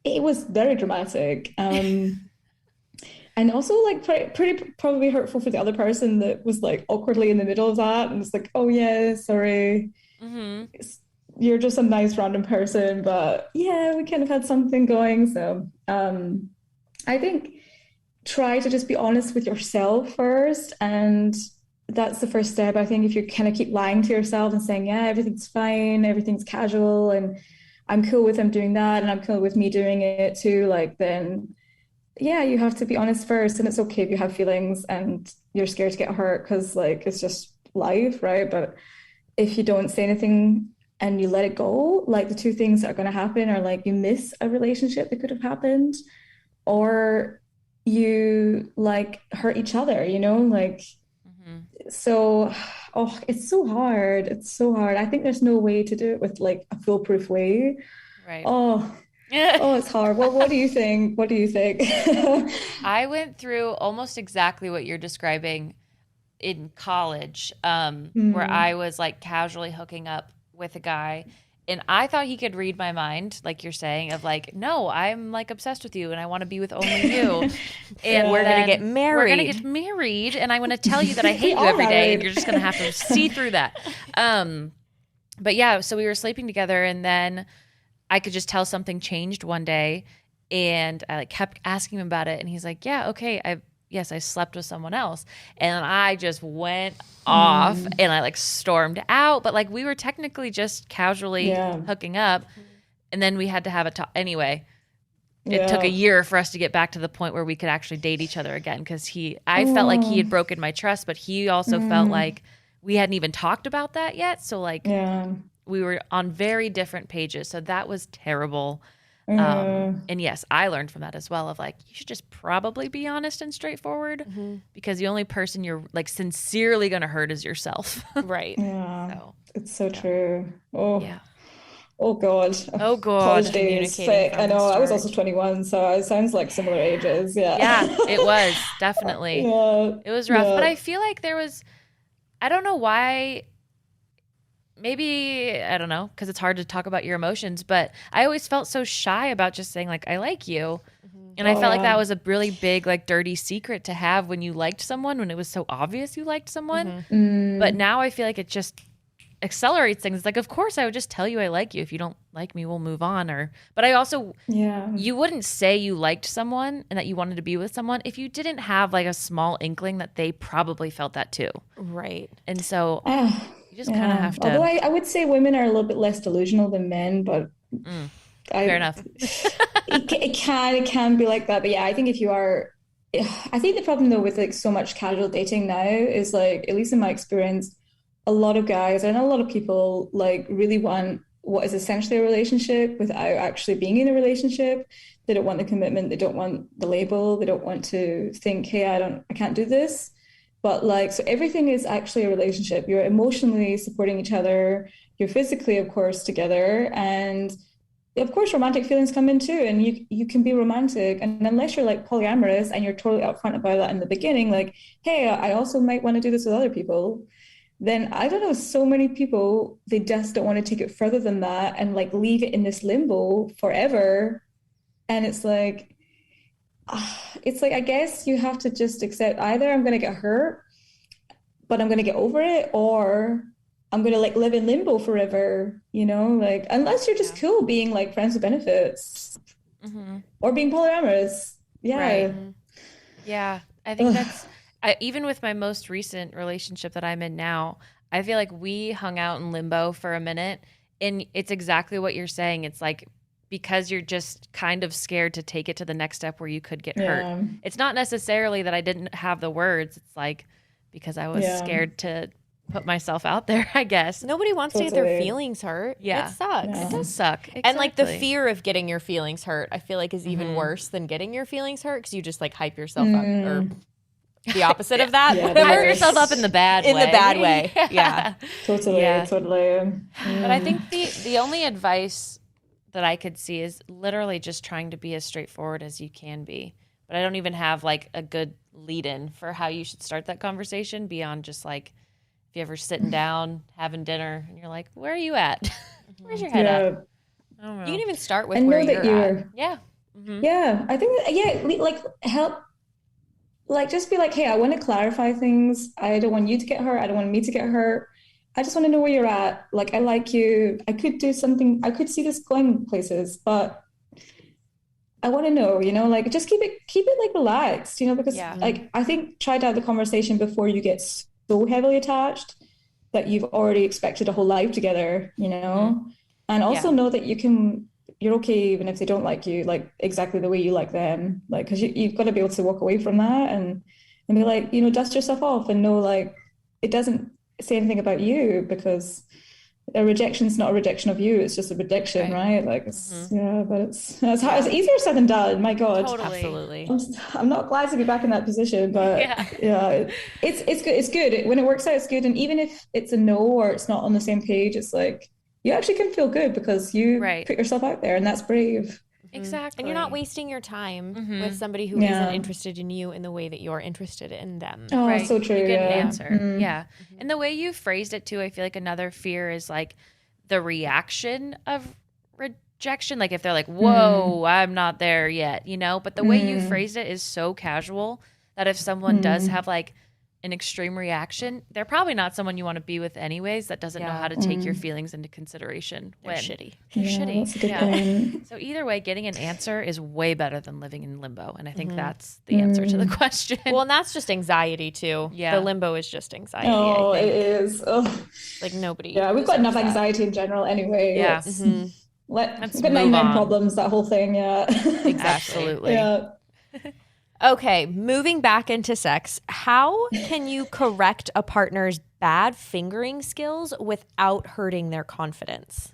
Speaker 3: it was very dramatic. And also like pretty probably hurtful for the other person that was like awkwardly in the middle of that, and it's like, oh yeah, sorry, you're just a nice random person, but yeah, we kind of had something going. So I think try to just be honest with yourself first, and that's the first step. I think if you kind of keep lying to yourself and saying, yeah, everything's fine, everything's casual, and I'm cool with him doing that, and I'm cool with me doing it too, like then yeah, you have to be honest first, and it's okay if you have feelings and you're scared to get hurt, because like it's just life, right? But if you don't say anything and you let it go, like the two things that are going to happen are like you miss a relationship that could have happened, or you like hurt each other, you know, like so. Oh, it's so hard. It's so hard. I think there's no way to do it with like a foolproof way.
Speaker 1: Right.
Speaker 3: Oh, oh, it's hard. Well, what do you think? What do you think?
Speaker 1: I went through almost exactly what you're describing in college, where I was like casually hooking up with a guy, and I thought he could read my mind, like you're saying, of like, no, I'm like obsessed with you and I want to be with only you. And
Speaker 2: We're gonna get
Speaker 1: We're gonna
Speaker 2: married.
Speaker 1: get married, and I'm gonna tell you that I hate you
Speaker 3: are
Speaker 1: every day,
Speaker 3: married.
Speaker 1: and you're just gonna have to see through that. But yeah, so we were sleeping together, and then I could just tell something changed one day, and I like kept asking him about it, and he's like, "Yeah, okay, I slept with someone else," and I just went off, and I like stormed out. But like we were technically just casually hooking up, and then we had to have a talk. Anyway, it took a year for us to get back to the point where we could actually date each other again, because I felt like he had broken my trust, but he also felt like we hadn't even talked about that yet. So like. We were on very different pages. So that was terrible. And yes, I learned from that as well, of like, you should just probably be honest and straightforward, because the only person you're like sincerely going to hurt is yourself.
Speaker 2: Right.
Speaker 3: Yeah,
Speaker 1: So,
Speaker 3: it's so true. Oh,
Speaker 1: yeah.
Speaker 3: oh God.
Speaker 1: Oh God.
Speaker 3: College days.
Speaker 2: Communicating
Speaker 3: Sick.
Speaker 2: from
Speaker 3: I know.
Speaker 2: the
Speaker 3: I was
Speaker 2: start.
Speaker 3: also 21, so it sounds like similar ages. Yeah.
Speaker 1: Yeah, it was definitely.
Speaker 3: Yeah.
Speaker 1: It was rough.
Speaker 3: Yeah.
Speaker 1: But I feel like I don't know why. Maybe, I don't know, because it's hard to talk about your emotions, but I always felt so shy about just saying like, I like you. And I felt like that was a really big, like dirty secret to have when you liked someone, when it was so obvious you liked someone. But now I feel like it just accelerates things. It's like, of course I would just tell you I like you. If you don't like me, we'll move on. But I also, you wouldn't say you liked someone and that you wanted to be with someone if you didn't have like a small inkling that they probably felt that too.
Speaker 2: Right.
Speaker 1: And so you just kind of have to.
Speaker 3: Although I would say women are a little bit less delusional than men, but
Speaker 1: fair enough.
Speaker 3: it can be like that. But yeah, I think if you are I think the problem though with like so much casual dating now is like, at least in my experience, a lot of guys and a lot of people like really want what is essentially a relationship without actually being in a relationship. They don't want the commitment, they don't want the label, they don't want to think, hey, I can't do this. But like, so everything is actually a relationship. You're emotionally supporting each other, you're physically, of course, together, and of course romantic feelings come in too, and you can be romantic, and unless you're like polyamorous and you're totally upfront about that in the beginning, like, hey, I also might want to do this with other people, then I don't know, so many people, they just don't want to take it further than that and like leave it in this limbo forever. And it's like I guess you have to just accept, either I'm going to get hurt but I'm going to get over it, or I'm going to like live in limbo forever, like, unless you're just cool being like friends with benefits, or being polyamorous. Yeah.
Speaker 1: Right. Yeah. I think even with my most recent relationship that I'm in now, I feel like we hung out in limbo for a minute, and it's exactly what you're saying. It's like, because you're just kind of scared to take it to the next step where you could get hurt. It's not necessarily that I didn't have the words. It's like, because I was scared to put myself out there, I guess.
Speaker 2: Nobody wants to get their feelings hurt.
Speaker 1: Yeah.
Speaker 2: It sucks.
Speaker 1: It does suck. Exactly.
Speaker 2: And like the fear of getting your feelings hurt, I feel like is even worse than getting your feelings hurt, because you just like hype yourself up, or the opposite of that.
Speaker 1: Hype yourself up in the bad way.
Speaker 2: In the bad way. Yeah.
Speaker 3: Totally.
Speaker 1: But I think the only advice that I could see is literally just trying to be as straightforward as you can be. But I don't even have like a good lead in for how you should start that conversation beyond just like, if you ever sitting down having dinner and you're like, where are you at? Where's your head at? I don't know.
Speaker 2: You can even start with where you're at.
Speaker 1: Yeah.
Speaker 3: Yeah. I think like help, like just be like, hey, I want to clarify things. I don't want you to get hurt. I don't want me to get hurt. I just want to know where you're at. Like, I like you. I could do something. I could see this going places, but I want to know, like, just keep it like relaxed, because like, I think try to have the conversation before you get so heavily attached that you've already expected a whole life together, and also know that you're okay even if they don't like you, like exactly the way you like them, like, because you've got to be able to walk away from that and be like, dust yourself off and know, like, it doesn't say anything about you, because a rejection is not a rejection of you, it's just a rejection, right? Like, it's but it's hard. It's easier said than done, my god.
Speaker 1: Totally.
Speaker 2: Absolutely.
Speaker 3: I'm not glad to be back in that position, but it's good. It's good when it works out. It's good. And even if it's a no, or it's not on the same page, it's like you actually can feel good because you put yourself out there, and that's brave.
Speaker 1: Exactly.
Speaker 2: And you're not wasting your time with somebody who isn't interested in you in the way that you're interested in them.
Speaker 3: Oh, so true.
Speaker 1: You get an answer. Yeah. And the way you phrased it too, I feel like another fear is like the reaction of rejection. Like if they're like, whoa, I'm not there yet, but the way you phrased it is so casual that if someone does have like an extreme reaction, they're probably not someone you want to be with anyways, that doesn't know how to take your feelings into consideration.
Speaker 2: They're shitty.
Speaker 1: They're shitty.
Speaker 3: That's a good point.
Speaker 1: So either way, getting an answer is way better than living in limbo. And I think that's the answer to the question.
Speaker 2: Well, and that's just anxiety too.
Speaker 1: Yeah.
Speaker 2: The limbo is just anxiety.
Speaker 3: Oh,
Speaker 2: I think.
Speaker 3: it is. Oh.
Speaker 2: Like nobody.
Speaker 3: Yeah, we've got enough anxiety in general anyway.
Speaker 1: Yeah.
Speaker 3: We've got 99 problems, that whole thing. Yeah.
Speaker 1: Exactly. Absolutely.
Speaker 3: Yeah.
Speaker 2: Okay, moving back into sex, how can you correct a partner's bad fingering skills without hurting their confidence?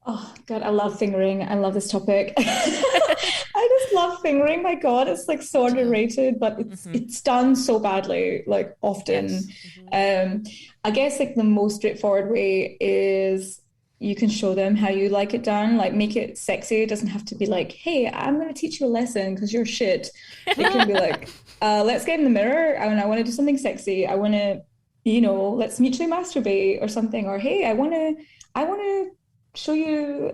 Speaker 3: Oh, God, I love fingering. I love this topic. I just love fingering. My God, it's like so underrated, but it's done so badly, like often.
Speaker 1: Yes.
Speaker 3: I guess like the most straightforward way is you can show them how you like it done, like make it sexy. It doesn't have to be like, hey, I'm going to teach you a lesson because you're shit. It can be like, let's get in the mirror and I want to do something sexy. I want to, let's mutually masturbate or something. Or, hey, I want to show you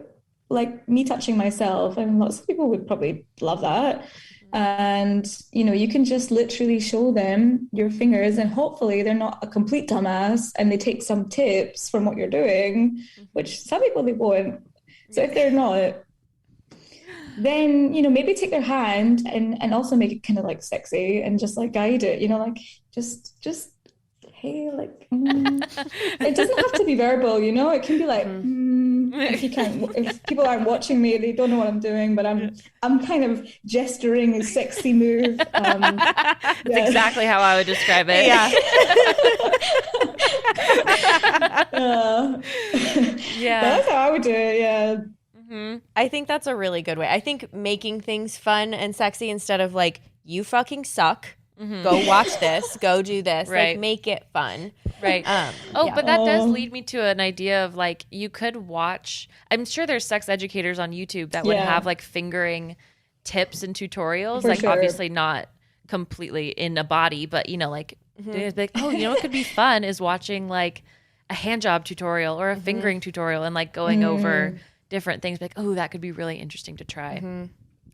Speaker 3: like me touching myself. And lots of people would probably love that. And, you can just literally show them your fingers and hopefully they're not a complete dumbass and they take some tips from what you're doing, which some people they won't. So if they're not, then, maybe take their hand and also make it kind of like sexy and just like guide it, like just, hey, like, it doesn't have to be verbal, it can be like, if people aren't watching me, they don't know what I'm doing, but I'm kind of gesturing a sexy move.
Speaker 1: That's exactly how I would describe it.
Speaker 2: Yeah.
Speaker 3: Yeah. But that's how I would do it. Yeah.
Speaker 2: Mm-hmm. I think that's a really good way. I think making things fun and sexy instead of like, you fucking suck. Mm-hmm. Go watch this. Go do this.
Speaker 1: Right.
Speaker 2: Like, make it fun.
Speaker 1: Right. But that does lead me to an idea of like, you could watch, I'm sure there's sex educators on YouTube that would have like fingering tips and tutorials. For like obviously not completely in a body, but you know, like, like, oh, you know what could be fun is watching like a hand job tutorial or a fingering tutorial and like going over different things. Like, oh, that could be really interesting to try.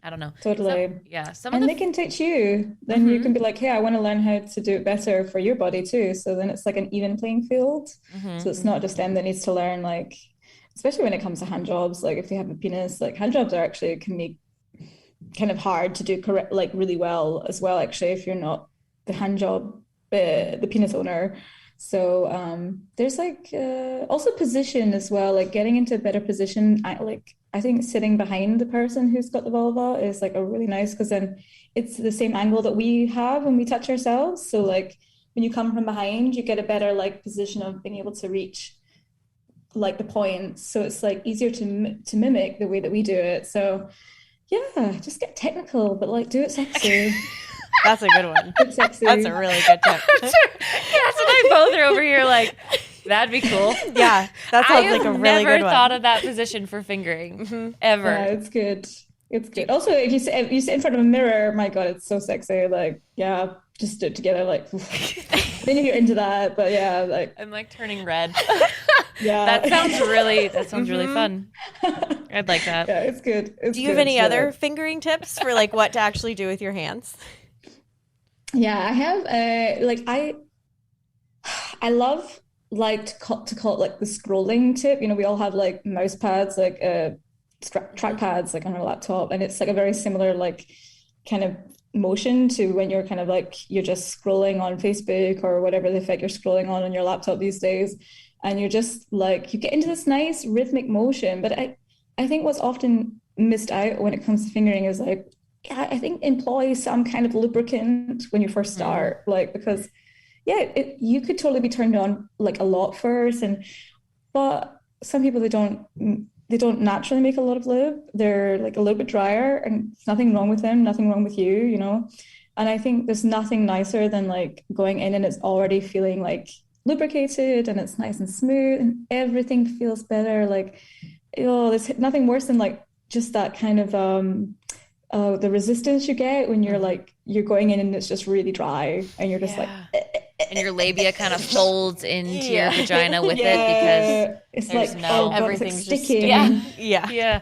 Speaker 1: I don't know.
Speaker 3: Totally.
Speaker 1: And
Speaker 3: they can teach you. Then you can be like, hey, I want to learn how to do it better for your body too. So then it's like an even playing field. So it's not just them that needs to learn, like, especially when it comes to hand jobs, like if they have a penis, like hand jobs are actually can be kind of hard to do correct, like really well as well, actually, if you're not the hand job, the penis owner. So there's like also position as well, like getting into a better position. I think sitting behind the person who's got the vulva is like a really nice, because then it's the same angle that we have when we touch ourselves. So like when you come from behind, you get a better like position of being able to reach like the points. So it's like easier to mimic the way that we do it. So yeah, just get technical, but like do it sexy.
Speaker 2: That's a good one.
Speaker 3: It's sexy.
Speaker 2: That's a really good tip.
Speaker 1: Cass and I both are over here like, that'd be cool.
Speaker 2: Yeah, that sounds like a really good one. I have
Speaker 1: never thought of that position for fingering ever.
Speaker 3: Yeah, it's good. It's good. Also, if you sit in front of a mirror, my God, it's so sexy. Like, yeah, just do it together. Like, then you're into that. But yeah, like
Speaker 1: I'm like turning red.
Speaker 3: Yeah,
Speaker 1: that sounds really fun. I'd like that.
Speaker 3: Yeah, it's good.
Speaker 2: Do you have any other fingering tips for like what to actually do with your hands?
Speaker 3: Yeah, I have. I love like to call it like the scrolling tip. You know, we all have like mouse pads, like track pads, like on our laptop, and it's like a very similar like kind of motion to when you're kind of like you're just scrolling on Facebook or whatever the heck you're scrolling on your laptop these days, and you're just like you get into this nice rhythmic motion. But I think what's often missed out when it comes to fingering is like, I think employ some kind of lubricant when you first start, like, because you could totally be turned on like a lot first, but some people they don't naturally make a lot of lube. They're like a little bit drier, and there's nothing wrong with them, nothing wrong with you, you know. And I think there's nothing nicer than like going in and it's already feeling like lubricated and it's nice and smooth and everything feels better. Like, there's nothing worse than like just that kind of the resistance you get when you're going in and it's just really dry and you're just like
Speaker 1: and your labia kind of folds into your vagina with it because
Speaker 3: it's like
Speaker 2: everything's
Speaker 3: like sticking.
Speaker 1: Yeah,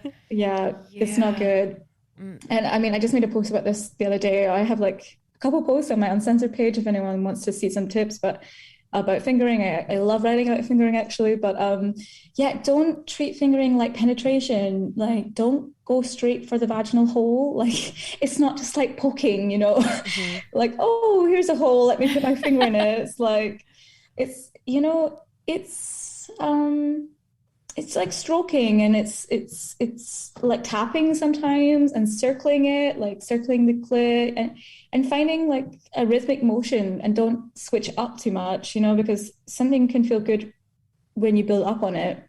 Speaker 3: it's not good. And I mean, I just made a post about this the other day. I have like a couple posts on my Uncensored page if anyone wants to see some tips, but about fingering. I love writing about fingering actually, but don't treat fingering like penetration. Like, don't go straight for the vaginal hole. Like, it's not just like poking, you know. Like, oh, here's a hole, let me put my finger in it. It's like it's like stroking, and it's like tapping sometimes and circling it, like circling the clit and finding like a rhythmic motion, and don't switch up too much, you know, because something can feel good when you build up on it,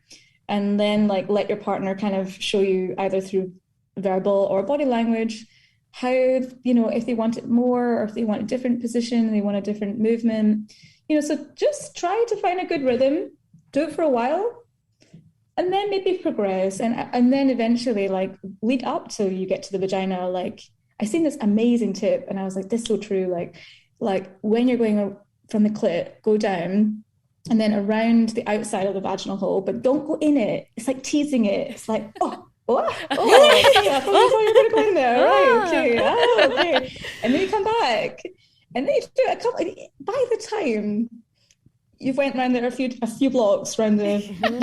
Speaker 3: and then like let your partner kind of show you either through verbal or body language how, you know, if they want it more or if they want a different position, they want a different movement, you know. So just try to find a good rhythm, do it for a while, and then maybe progress, and then eventually like lead up till you get to the vagina. Like, I seen this amazing tip and I was like, this is so true. Like when you're going from the clit, go down and then around the outside of the vaginal hole, but don't go in it. It's like teasing it. It's like, okay, I thought you were going to go in there. Right, okay. And then you come back and then you do it by the time you went around there a few blocks you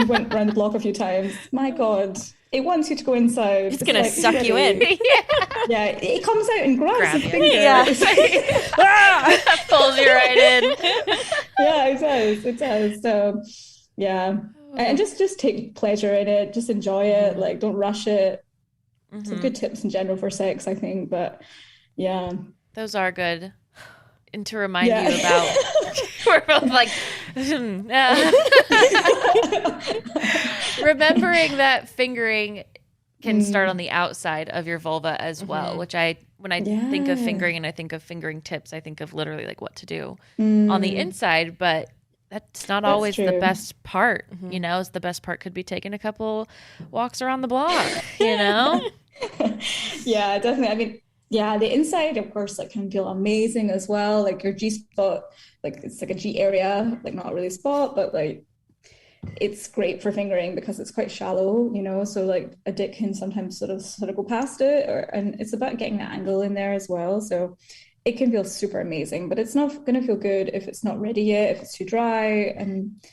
Speaker 3: went around the block a few times. My God, it wants you to go inside.
Speaker 2: It's gonna suck you in.
Speaker 3: Yeah, it comes out and grabs the finger.
Speaker 2: Yeah.
Speaker 1: Pulls you right in.
Speaker 3: Yeah, it does. So, yeah. And just take pleasure in it, just enjoy it, like don't rush it. Some good tips in general for sex, I think, but yeah.
Speaker 1: Those are good. And to remind you about, we're both like, remembering that fingering can start on the outside of your vulva as well, which when I think of fingering and I think of fingering tips, I think of literally like what to do on the inside, but that's not always the best part, you know. The best part could be taking a couple walks around the block, you know?
Speaker 3: Yeah, definitely. I mean, yeah, the inside, of course, like can feel amazing as well. Like your G spot, like it's like a G area, like not really a spot, but like it's great for fingering because it's quite shallow, you know. So like a dick can sometimes sort of go past it, and it's about getting that angle in there as well. So it can feel super amazing, but it's not going to feel good if it's not ready yet, if it's too dry, and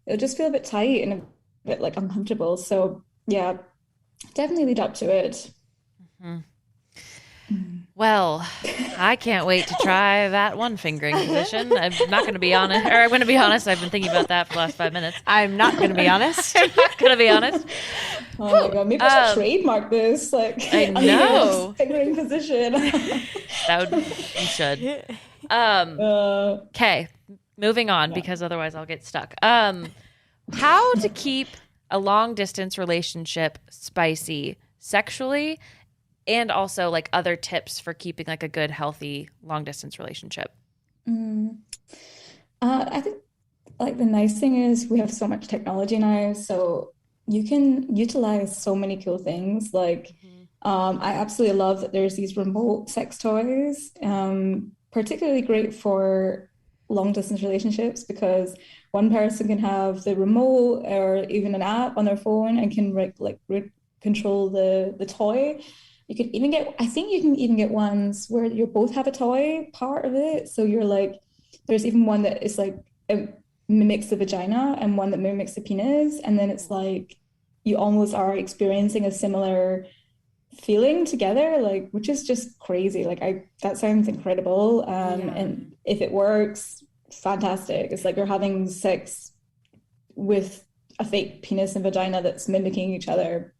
Speaker 3: it'll just feel a bit tight and a bit like uncomfortable. So yeah, definitely lead up to it.
Speaker 1: Well, I can't wait to try that one fingering position. I'm not going to be honest, or I'm going to be honest. I've been thinking about that for the last 5 minutes.
Speaker 2: I'm not going to be honest.
Speaker 1: I'm not going to be honest.
Speaker 3: Oh my God, maybe I should trademark this. Like,
Speaker 1: I know.
Speaker 3: Fingering position.
Speaker 1: You should. Okay, moving on because otherwise I'll get stuck. How to keep a long distance relationship spicy sexually, and also like other tips for keeping like a good, healthy long distance relationship.
Speaker 3: I think like the nice thing is we have so much technology now, so you can utilize so many cool things. Like, I absolutely love that there's these remote sex toys, particularly great for long distance relationships because one person can have the remote or even an app on their phone and can control the toy. You could even get, I think you can even get ones where you both have a toy part of it. So you're like, there's even one that is like, it mimics the vagina and one that mimics the penis. And then it's like, you almost are experiencing a similar feeling together, like, which is just crazy. Like that sounds incredible. And if it works, fantastic. It's like you're having sex with a fake penis and vagina that's mimicking each other.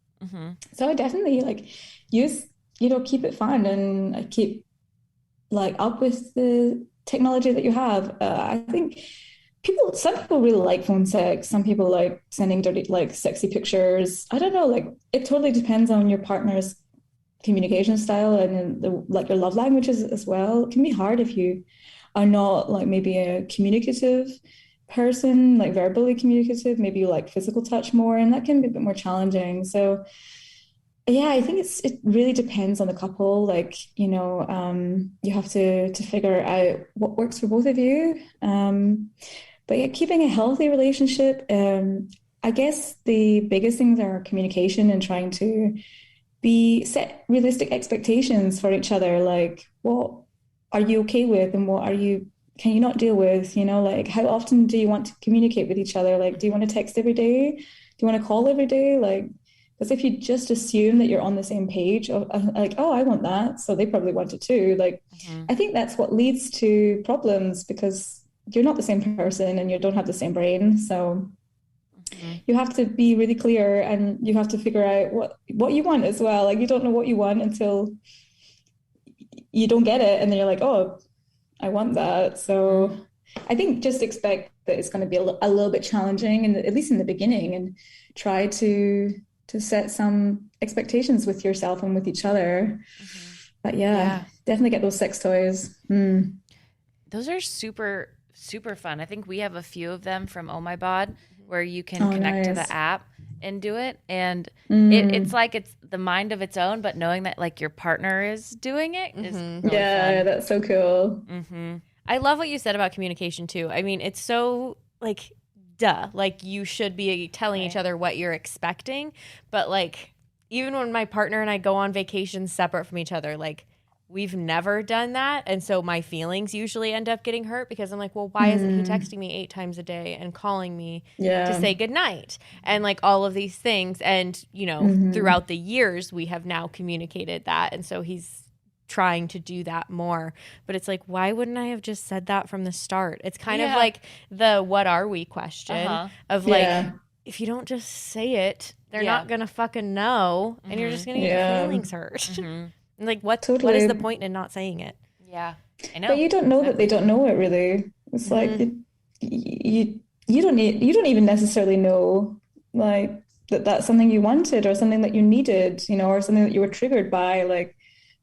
Speaker 3: So I definitely like use, keep it fun and keep like up with the technology that you have. I think some people really like phone sex. Some people like sending dirty, like sexy pictures. I don't know, like it totally depends on your partner's communication style and your love languages as well. It can be hard if you are not like maybe a communicative person, like verbally communicative, maybe you like physical touch more, and that can be a bit more challenging. So yeah, I think it really depends on the couple. Like, you have to figure out what works for both of you. But yeah, keeping a healthy relationship, I guess the biggest things are communication and trying to set realistic expectations for each other. Like, what are you okay with and what can you not deal with? Like how often do you want to communicate with each other? Like, do you want to text every day? Do you want to call every day? Like, because if you just assume that you're on the same page of like, oh, I want that, so they probably want it too. Like, I think that's what leads to problems because you're not the same person and you don't have the same brain. So you have to be really clear and you have to figure out what you want as well. Like, you don't know what you want until you don't get it. And then you're like, oh, I want that. So I think just expect that it's going to be a little bit challenging, and at least in the beginning, and try to set some expectations with yourself and with each other. But yeah, definitely get those sex toys.
Speaker 1: Those are super, super fun. I think we have a few of them from Oh My Bod where you can connect to the app and do it. And it's like it's the mind of its own, but knowing that like your partner is doing it is really fun.
Speaker 3: That's so cool.
Speaker 2: I love what you said about communication too. I mean, it's so like, duh, like you should be telling each other what you're expecting. But like, even when my partner and I go on vacations separate from each other, like we've never done that. And so my feelings usually end up getting hurt because I'm like, well, why isn't he texting me 8 times a day and calling me to say goodnight? And like all of these things. And, throughout the years, we have now communicated that. And so he's trying to do that more. But it's like, why wouldn't I have just said that from the start? It's kind of like the what are we question of like, if you don't just say it, they're not gonna fucking know, and you're just gonna get your feelings hurt. Like, what is the point in not saying it?
Speaker 1: Yeah, I know.
Speaker 3: But you don't know that they don't know it, really. It's like you don't even necessarily know, like, that's something you wanted or something that you needed, you know, or something that you were triggered by. Like,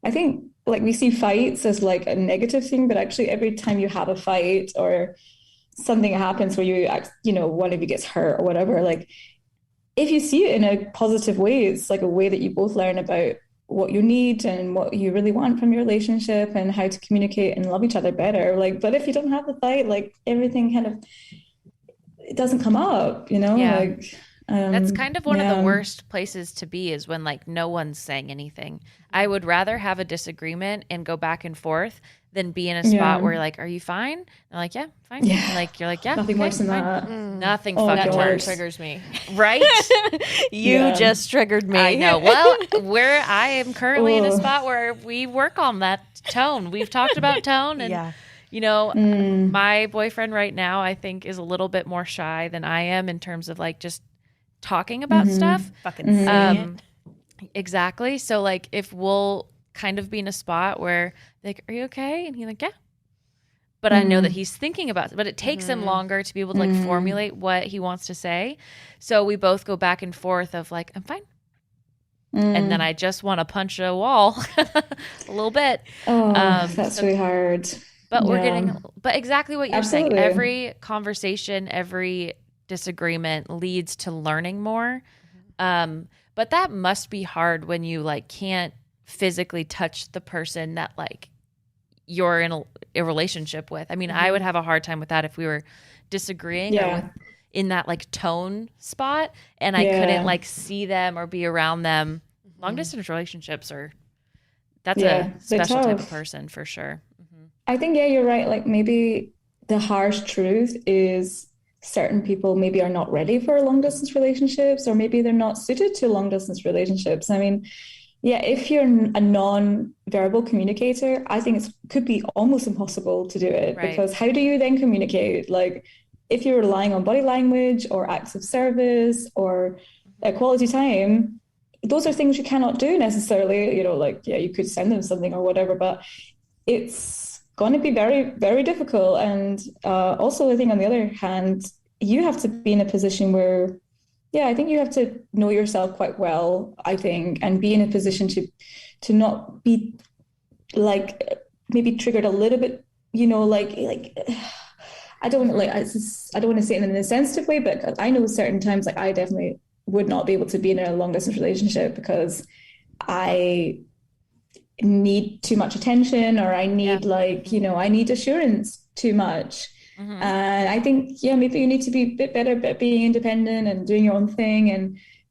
Speaker 3: I think, like, we see fights as like a negative thing, but actually every time you have a fight or something happens where you know, one of you gets hurt or whatever, like, if you see it in a positive way, it's like a way that you both learn about what you need and what you really want from your relationship and how to communicate and love each other better. Like, but if you don't have the fight, like, everything kind of, it doesn't come up, you know?
Speaker 1: Yeah.
Speaker 3: Like,
Speaker 1: that's kind of one of the worst places to be, is when like no one's saying anything. I would rather have a disagreement and go back and forth than be in a spot where like, are you fine? They're like, yeah, fine.
Speaker 3: Yeah.
Speaker 1: Like, you're like, yeah,
Speaker 3: nothing worse than that.
Speaker 1: Nothing
Speaker 3: God.
Speaker 1: fucking worse.
Speaker 2: Triggers me.
Speaker 1: Right?
Speaker 2: You just triggered me.
Speaker 1: I know. Well, I am currently in a spot where we work on that tone. We've talked about tone, and you know, my boyfriend right now, I think, is a little bit more shy than I am in terms of like just talking about stuff.
Speaker 2: Fucking saying it.
Speaker 1: Exactly. So like, if we'll kind of be in a spot where like, are you okay? And he's like, yeah. But I know that he's thinking about it, but it takes him longer to be able to like formulate what he wants to say. So we both go back and forth of like, I'm fine. And then I just want to punch a wall a little bit.
Speaker 3: Oh, that's really hard.
Speaker 1: But we're but exactly what you're saying. Every conversation, every disagreement leads to learning more. But that must be hard when you like can't physically touch the person that like you're in a relationship with. I mean, I would have a hard time with that if we were disagreeing or in that like tone spot and I couldn't like see them or be around them. Long distance relationships that's a special type of person for sure.
Speaker 3: I think, you're right. Like, maybe the harsh truth is certain people maybe are not ready for long distance relationships, or maybe they're not suited to long distance relationships. I mean, if you're a non-verbal communicator, I think it could be almost impossible to do it, because how do you then communicate? Like, if you're relying on body language or acts of service or quality time, those are things you cannot do necessarily. You know, like, you could send them something or whatever, but it's going to be very, very difficult. And also, I think on the other hand, you have to be in a position where, I think you have to know yourself quite well, I think, and be in a position to not be like maybe triggered a little bit, you know, like I don't want to say it in an insensitive way, but I know certain times, like, I definitely would not be able to be in a long distance relationship because I need too much attention, or I need I need assurance too much. And I think, maybe you need to be a bit better at being independent and doing your own thing,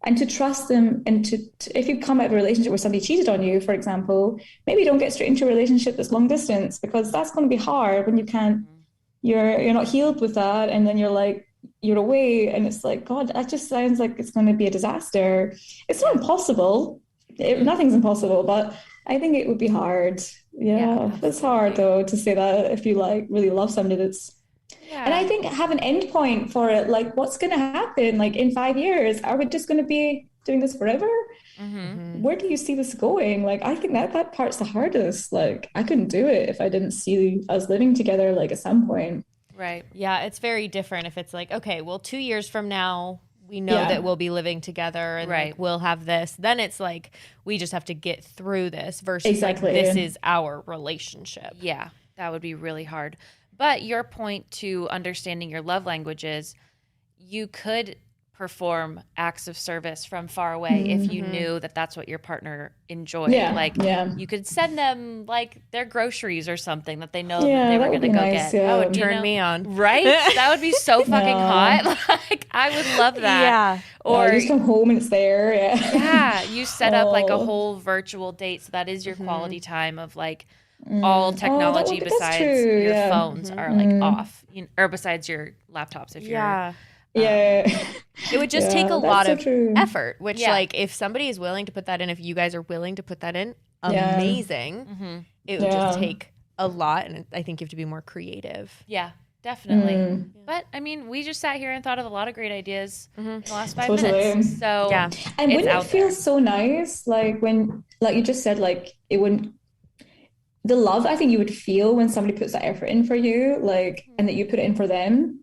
Speaker 3: and to trust them. And to if you come out of a relationship where somebody cheated on you, for example, maybe don't get straight into a relationship that's long distance, because that's going to be hard when you can't, you're not healed with that. And then you're away, and it's like, God, that just sounds like it's going to be a disaster. It's not impossible. Nothing's impossible, but I think it would be hard. It's hard though to say that if you like really love somebody that's. And I think have an end point for it. Like, what's going to happen? Like, in 5 years, are we just going to be doing this forever? Where do you see this going? Like, I think that part's the hardest. Like, I couldn't do it if I didn't see us living together, like, at some point.
Speaker 2: Right. Yeah, it's very different if it's like, okay, well, 2 years from now, we know that we'll be living together and like, we'll have this. Then it's like, we just have to get through this versus like, this is our relationship.
Speaker 1: Yeah, that would be really hard. But your point to understanding your love languages, you could perform acts of service from far away if you knew that that's what your partner enjoyed. You could send them like their groceries or something that they know that they were going to go get.
Speaker 2: That would turn me on.
Speaker 1: Right? That would be so fucking hot. Like, I would love that.
Speaker 3: Yeah. Or you just come home and it's there.
Speaker 1: Yeah. You set up like a whole virtual date. So that is your quality time of like all technology besides your phones are like off, or besides your laptops if you're
Speaker 2: it would just take a lot of effort, which like if somebody is willing to put that in, if you guys are willing to put that in, amazing. It would just take a lot, and I think you have to be more creative.
Speaker 1: Definitely. Definitely. But I mean, we just sat here and thought of a lot of great ideas in the last 5 minutes. So
Speaker 2: yeah.
Speaker 3: And
Speaker 1: it's
Speaker 3: wouldn't
Speaker 1: out
Speaker 3: it feel
Speaker 1: there.
Speaker 3: so nice, like when, like you just said, like it wouldn't, the love I think you would feel when somebody puts that effort in for you, like, and that you put it in for them.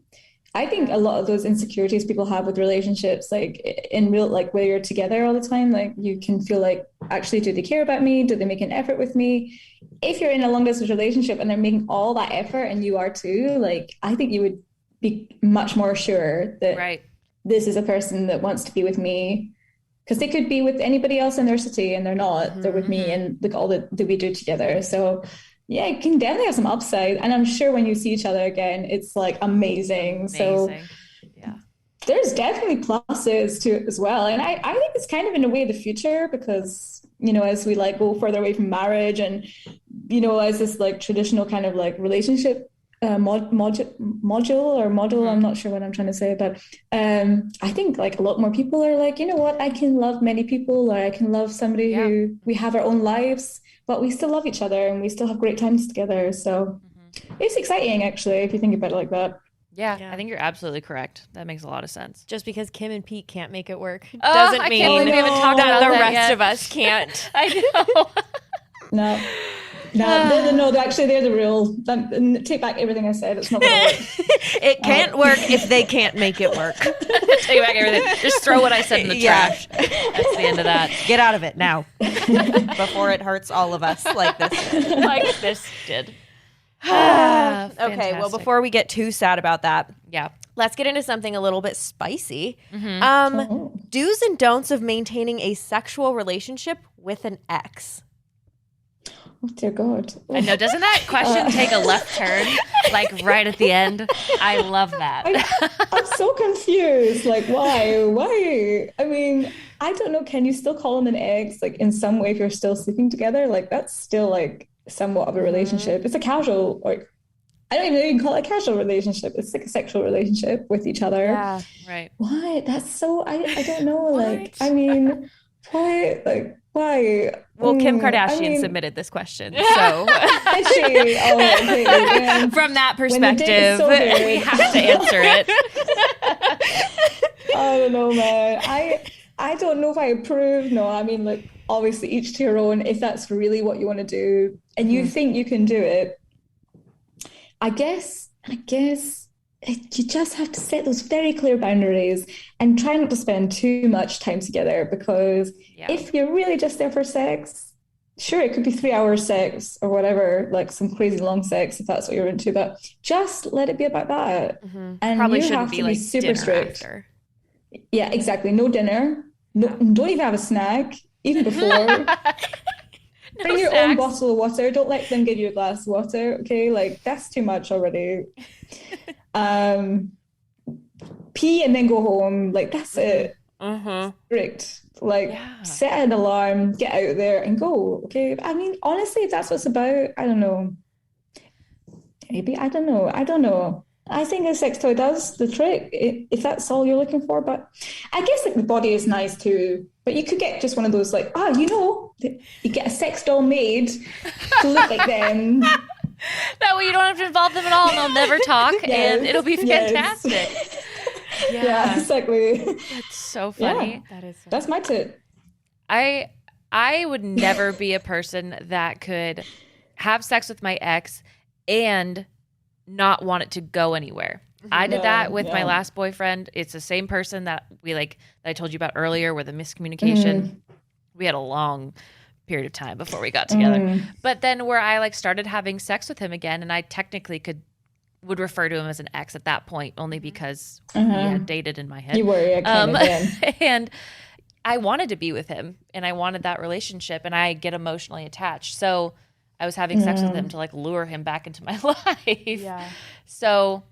Speaker 3: I think a lot of those insecurities people have with relationships, like in real, like where you're together all the time, like you can feel like, actually, do they care about me? Do they make an effort with me? If you're in a long distance relationship and they're making all that effort and you are too, like, I think you would be much more sure that this is a person that wants to be with me. Because they could be with anybody else in their city and they're not. They're with me and like all that we do together. So yeah, it can definitely have some upside. And I'm sure when you see each other again, it's like amazing. So
Speaker 1: yeah,
Speaker 3: there's definitely pluses to it as well. And I think it's kind of in a way the future because, you know, as we like go further away from marriage and, you know, as this like traditional kind of like relationship module, I'm not sure what I'm trying to say, but I think like a lot more people are like, you know what, I can love many people, or I can love somebody who we have our own lives, but we still love each other and we still have great times together. So it's exciting, actually, if you think about it like that.
Speaker 1: Yeah, I think you're absolutely correct. That makes a lot of sense.
Speaker 2: Just because Kim and Pete can't make it work doesn't mean
Speaker 1: we haven't talked
Speaker 2: that
Speaker 1: about
Speaker 2: the
Speaker 1: that
Speaker 2: rest
Speaker 1: yet.
Speaker 2: of us can't.
Speaker 1: I know.
Speaker 3: No, they're the rule. Take back everything I said. It's not going to work.
Speaker 2: It can't work if they can't make it work.
Speaker 1: Take back everything. Just throw what I said in the trash. That's the end of that.
Speaker 2: Get out of it now before it hurts all of us like this did.
Speaker 1: Like this did.
Speaker 2: Okay, well, before we get too sad about that,
Speaker 1: yeah,
Speaker 2: let's get into something a little bit spicy. Do's and don'ts of maintaining a sexual relationship with an ex.
Speaker 3: Oh, dear God.
Speaker 1: I know. Doesn't that question take a left turn, like right at the end? I love that.
Speaker 3: I'm so confused. Like, why? Why? I mean, I don't know. Can you still call him an ex? Like, in some way, if you're still sleeping together, like that's still like somewhat of a relationship. It's a casual, like, I don't even know you can call it a casual relationship. It's like a sexual relationship with each other.
Speaker 2: Yeah,
Speaker 1: right.
Speaker 3: What? That's so. I don't know. Like, I mean, why? Like, why?
Speaker 2: Well, Kim Kardashian submitted this question, so
Speaker 3: Did she? Oh, okay.
Speaker 2: From that perspective,
Speaker 3: so
Speaker 2: we have to answer it.
Speaker 3: I don't know, man. I don't know if I approve. No, I mean, like, obviously each to your own. If that's really what you want to do and you think you can do it, I guess you just have to set those very clear boundaries and try not to spend too much time together, because if you're really just there for sex, sure, it could be 3 hours sex or whatever, like some crazy long sex if that's what you're into, but just let it be about that. And
Speaker 2: probably
Speaker 3: you
Speaker 2: shouldn't
Speaker 3: have
Speaker 2: be
Speaker 3: to
Speaker 2: like
Speaker 3: be super
Speaker 2: dinner
Speaker 3: strict.
Speaker 2: after.
Speaker 3: Yeah, exactly. No dinner. No, don't even have a snack, even before. Bring your own bottle of water. Don't let them give you a glass of water, okay? Like, that's too much already. Pee and then go home. Like, that's it. Strict. Like, set an alarm, get out there and go, okay? I mean, honestly, if that's what it's about, I don't know. Maybe, I don't know. I think a sex toy does the trick if that's all you're looking for. But I guess like the body is nice too. But you could get just one of those like, you get a sex doll made to look like them.
Speaker 1: That way you don't have to involve them at all and they'll never talk and it'll be fantastic.
Speaker 3: Yeah, exactly.
Speaker 1: That's so funny.
Speaker 2: Yeah,
Speaker 3: that's my tip.
Speaker 1: I would never be a person that could have sex with my ex and not want it to go anywhere. I did that with my last boyfriend. It's the same person that that I told you about earlier, where the miscommunication. We had a long period of time before we got together. But then where I started having sex with him again, and I technically would refer to him as an ex at that point, only because we had dated in my head.
Speaker 3: You were,
Speaker 1: and I wanted to be with him, and I wanted that relationship, and I get emotionally attached. So I was having sex with him to lure him back into my life.
Speaker 2: Yeah.
Speaker 1: So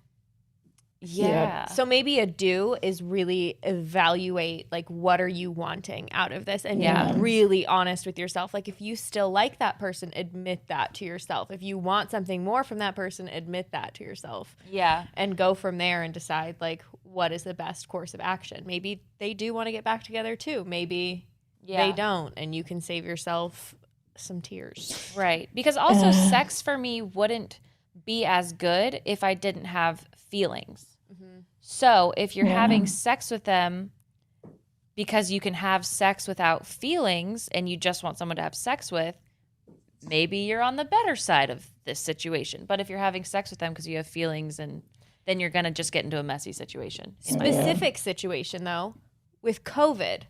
Speaker 2: So maybe a do is really evaluate what are you wanting out of this, and be really honest with yourself. Like, if you still like that person, admit that to yourself. If you want something more from that person, admit that to yourself.
Speaker 1: Yeah.
Speaker 2: And go from there and decide what is the best course of action. Maybe they do want to get back together too. Maybe they don't, and you can save yourself some tears.
Speaker 1: Right. Because also sex for me wouldn't be as good if I didn't have feelings. So if you're having sex with them because you can have sex without feelings and you just want someone to have sex with, maybe you're on the better side of this situation. But if you're having sex with them because you have feelings, and then you're going to just get into a messy situation.
Speaker 2: Specific situation, though, with COVID.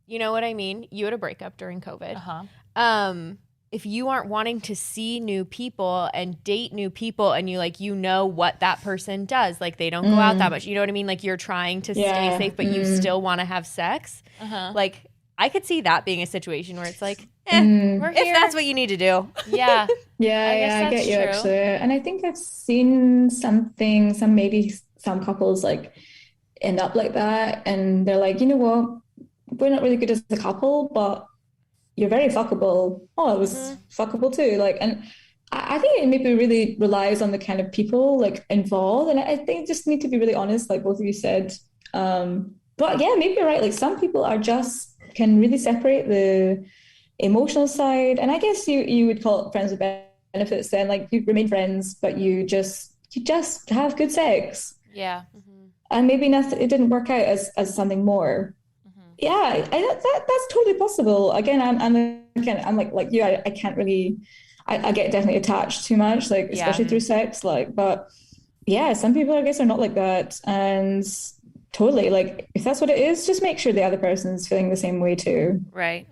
Speaker 2: You know what I mean? You had a breakup during COVID. If you aren't wanting to see new people and date new people, and you know what that person does, like they don't go out that much. You know what I mean? Like you're trying to stay safe, but you still want to have sex. Like I could see that being a situation where it's like, we're here. If that's what you need to do.
Speaker 1: Yeah.
Speaker 3: I get you, actually. And I think I've seen some couples like end up like that, and they're like, you know what, we're not really good as a couple, but you're very fuckable. Oh, I was fuckable too. Like, and I think it maybe really relies on the kind of people like involved. And I think just need to be really honest, like both of you said. But yeah, maybe you're right. Like some people can really separate the emotional side. And I guess you would call it friends with benefits then. Like you remain friends, but you just have good sex.
Speaker 1: Yeah.
Speaker 3: And maybe it didn't work out as something more. Yeah, that's totally possible. Again, I'm like you. I can't really. I get definitely attached too much, like especially through sex. Like, but yeah, some people I guess are not like that, and totally like if that's what it is, just make sure the other person's feeling the same way too.
Speaker 1: Right.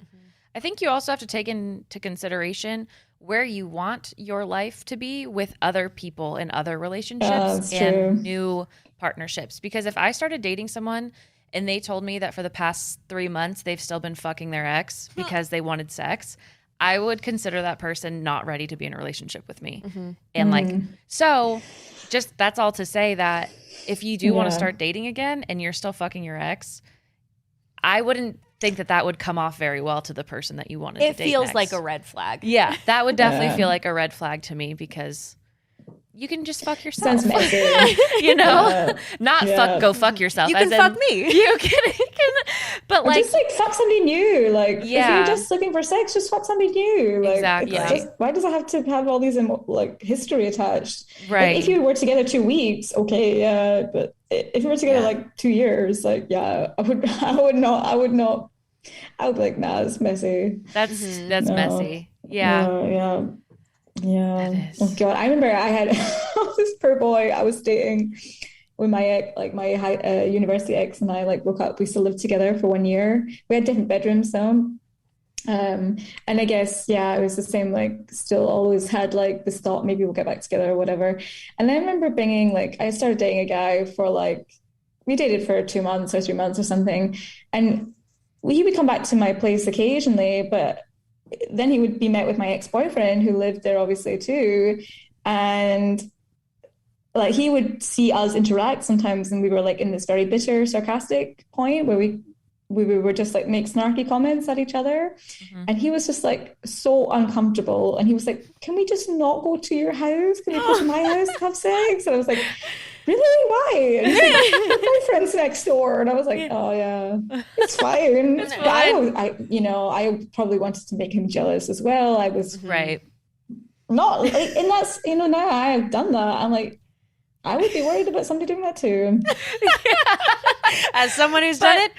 Speaker 1: I think you also have to take into consideration where you want your life to be with other people and other relationships and new partnerships. Because if I started dating someone and they told me that for the past 3 months, they've still been fucking their ex because they wanted sex, I would consider that person not ready to be in a relationship with me. And so just that's all to say that if you do want to start dating again and you're still fucking your ex, I wouldn't think that would come off very well to the person that you wanted to date
Speaker 2: It feels
Speaker 1: next.
Speaker 2: like a red flag.
Speaker 1: Yeah, that would definitely feel like a red flag to me because you can just fuck yourself.
Speaker 3: Sounds messy.
Speaker 1: You know? Go fuck yourself.
Speaker 2: You can fuck me.
Speaker 1: You can but like
Speaker 3: just like fuck somebody new. Like if you're just looking for sex, just fuck somebody new. Like,
Speaker 1: exactly.
Speaker 3: Why does it have to have all these history attached?
Speaker 1: Right.
Speaker 3: Like, if you were together 2 weeks, okay, yeah. But if you were together like 2 years, like I would be like, nah, it's messy.
Speaker 1: That's messy. Yeah.
Speaker 3: Yeah. Oh God, I remember I had this poor boy I was dating with my ex, like my university ex, and I like woke up. We still lived together for 1 year. We had different bedrooms though. And I guess it was the same. Like, still always had like this thought maybe we'll get back together or whatever. And I remember binging like I started dating a guy for like we dated for 2 months or 3 months or something, and he would come back to my place occasionally, but then he would be met with my ex-boyfriend who lived there obviously too. And like he would see us interact sometimes, and we were like in this very bitter, sarcastic point where we were just like make snarky comments at each other. And he was just like so uncomfortable. And he was like, can we just not go to your house? Can we go to my house to have sex? And I was like, really? Why? And he's like, your boyfriend's next door. And I was like, oh yeah, it's fine. It's fine. I probably wanted to make him jealous as well. I was not like, and that's, now I've done that. I'm like, I would be worried about somebody doing that too.
Speaker 2: As someone who's done it,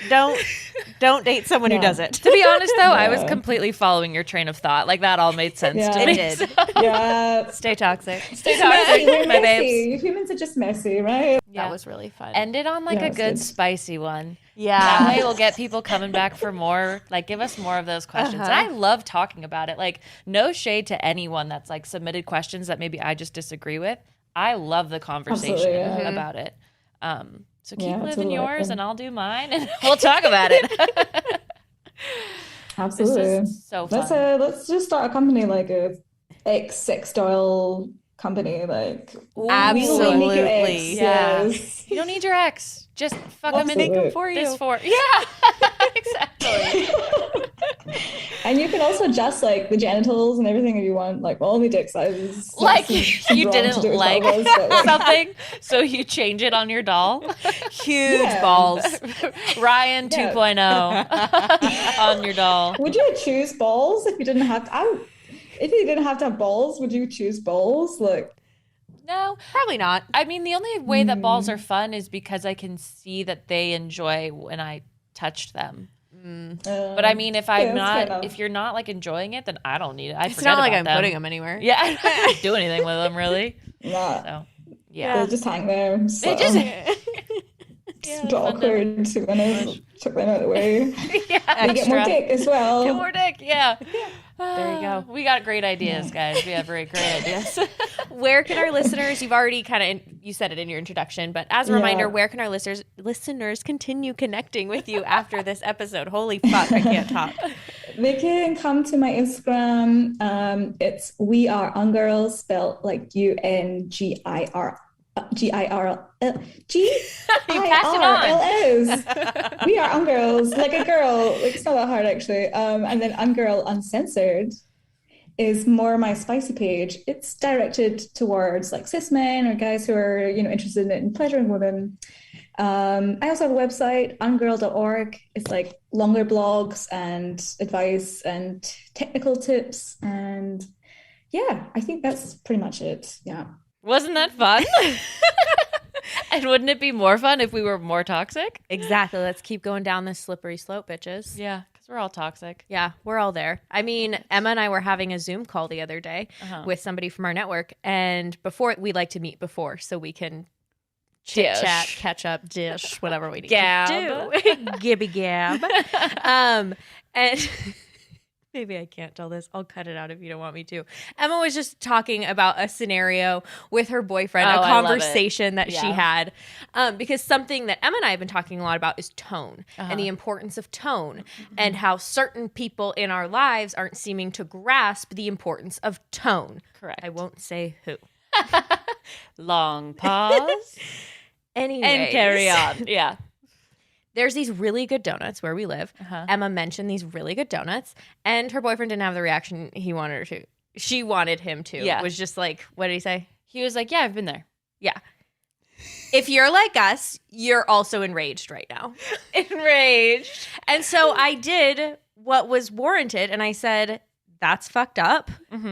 Speaker 2: don't date someone who does it.
Speaker 1: To be honest, though, I was completely following your train of thought. Like that all made sense to me.
Speaker 2: It did.
Speaker 3: Yeah.
Speaker 2: Stay toxic.
Speaker 3: Stay toxic, my babes. Humans are just messy, right?
Speaker 2: That was really fun.
Speaker 1: Ended on like a good spicy one.
Speaker 2: Yeah.
Speaker 1: That way we'll get people coming back for more. Like, give us more of those questions. And I love talking about it. Like, no shade to anyone that's like submitted questions that maybe I just disagree with. I love the conversation about it. So keep living yours and I'll do mine and we'll talk about it.
Speaker 3: Absolutely.
Speaker 1: This is so fun.
Speaker 3: Let's just start a company like a sex doll company. Like,
Speaker 2: absolutely.
Speaker 3: Yes.
Speaker 1: You don't need your ex. Just fucking
Speaker 2: make them for you.
Speaker 1: Exactly.
Speaker 3: And you can also adjust like the genitals and everything if you want, like only dick sizes.
Speaker 1: Like you didn't like something, so you change it on your doll.
Speaker 2: Huge balls.
Speaker 1: Ryan 2.0 on your doll.
Speaker 3: Would you choose balls if you didn't have to? If you didn't have to have balls, would you choose balls? Like,
Speaker 1: No,
Speaker 2: Probably not.
Speaker 1: I mean, the only way that balls are fun is because I can see that they enjoy when I touched them. But I mean, if you're not like enjoying it, then I don't need it. I
Speaker 2: It's
Speaker 1: forget
Speaker 2: not like
Speaker 1: about
Speaker 2: I'm
Speaker 1: them.
Speaker 2: putting them anywhere.
Speaker 1: Yeah, I don't do anything with them really.
Speaker 3: Yeah.
Speaker 1: So
Speaker 3: They just hang there. So.
Speaker 1: They just
Speaker 3: It's awkward to kind of chuck them out of the way.
Speaker 1: Yeah,
Speaker 3: They get more dick as well.
Speaker 1: Get more dick, yeah.
Speaker 2: There you go.
Speaker 1: We got great ideas, guys. We have very great ideas.
Speaker 2: Where can our listeners, you've already you said it in your introduction, but as a reminder, where can our listeners continue connecting with you after this episode? Holy fuck, I can't talk.
Speaker 3: They can come to my Instagram. It's We Are Ungirls, spelled like UNGIRLS. We Are Ungirls, like a girl. Like, it's not that hard, actually. And then Ungirl Uncensored is more my spicy page. It's directed towards like cis men or guys who are, interested in pleasuring women. I also have a website, ungirl.org. It's like longer blogs and advice and technical tips. And yeah, I think that's pretty much it. Yeah.
Speaker 1: Wasn't that fun? And wouldn't it be more fun if we were more toxic?
Speaker 2: Exactly. Let's keep going down this slippery slope, bitches.
Speaker 1: Yeah, because we're all toxic.
Speaker 2: Yeah, we're all there. I mean, Emma and I were having a Zoom call the other day with somebody from our network. And we like to meet before so we can chit chat, catch up, dish, whatever we need to do. Gibby gab. And maybe I can't tell this. I'll cut it out if you don't want me to. Emma was just talking about a scenario with her boyfriend, a conversation that she had. Because something that Emma and I have been talking a lot about is tone and the importance of tone and how certain people in our lives aren't seeming to grasp the importance of tone.
Speaker 1: Correct.
Speaker 2: I won't say who.
Speaker 1: Long pause.
Speaker 2: Anyways.
Speaker 1: And carry on. Yeah.
Speaker 2: There's these really good donuts where we live. Emma mentioned these really good donuts, and her boyfriend didn't have the reaction he wanted her to. She wanted him to.
Speaker 1: Yeah.
Speaker 2: It was just like, what did he say?
Speaker 1: He was like, yeah, I've been there.
Speaker 2: Yeah. If you're like us, you're also enraged right now.
Speaker 1: Enraged.
Speaker 2: And so I did what was warranted, and I said, that's fucked up.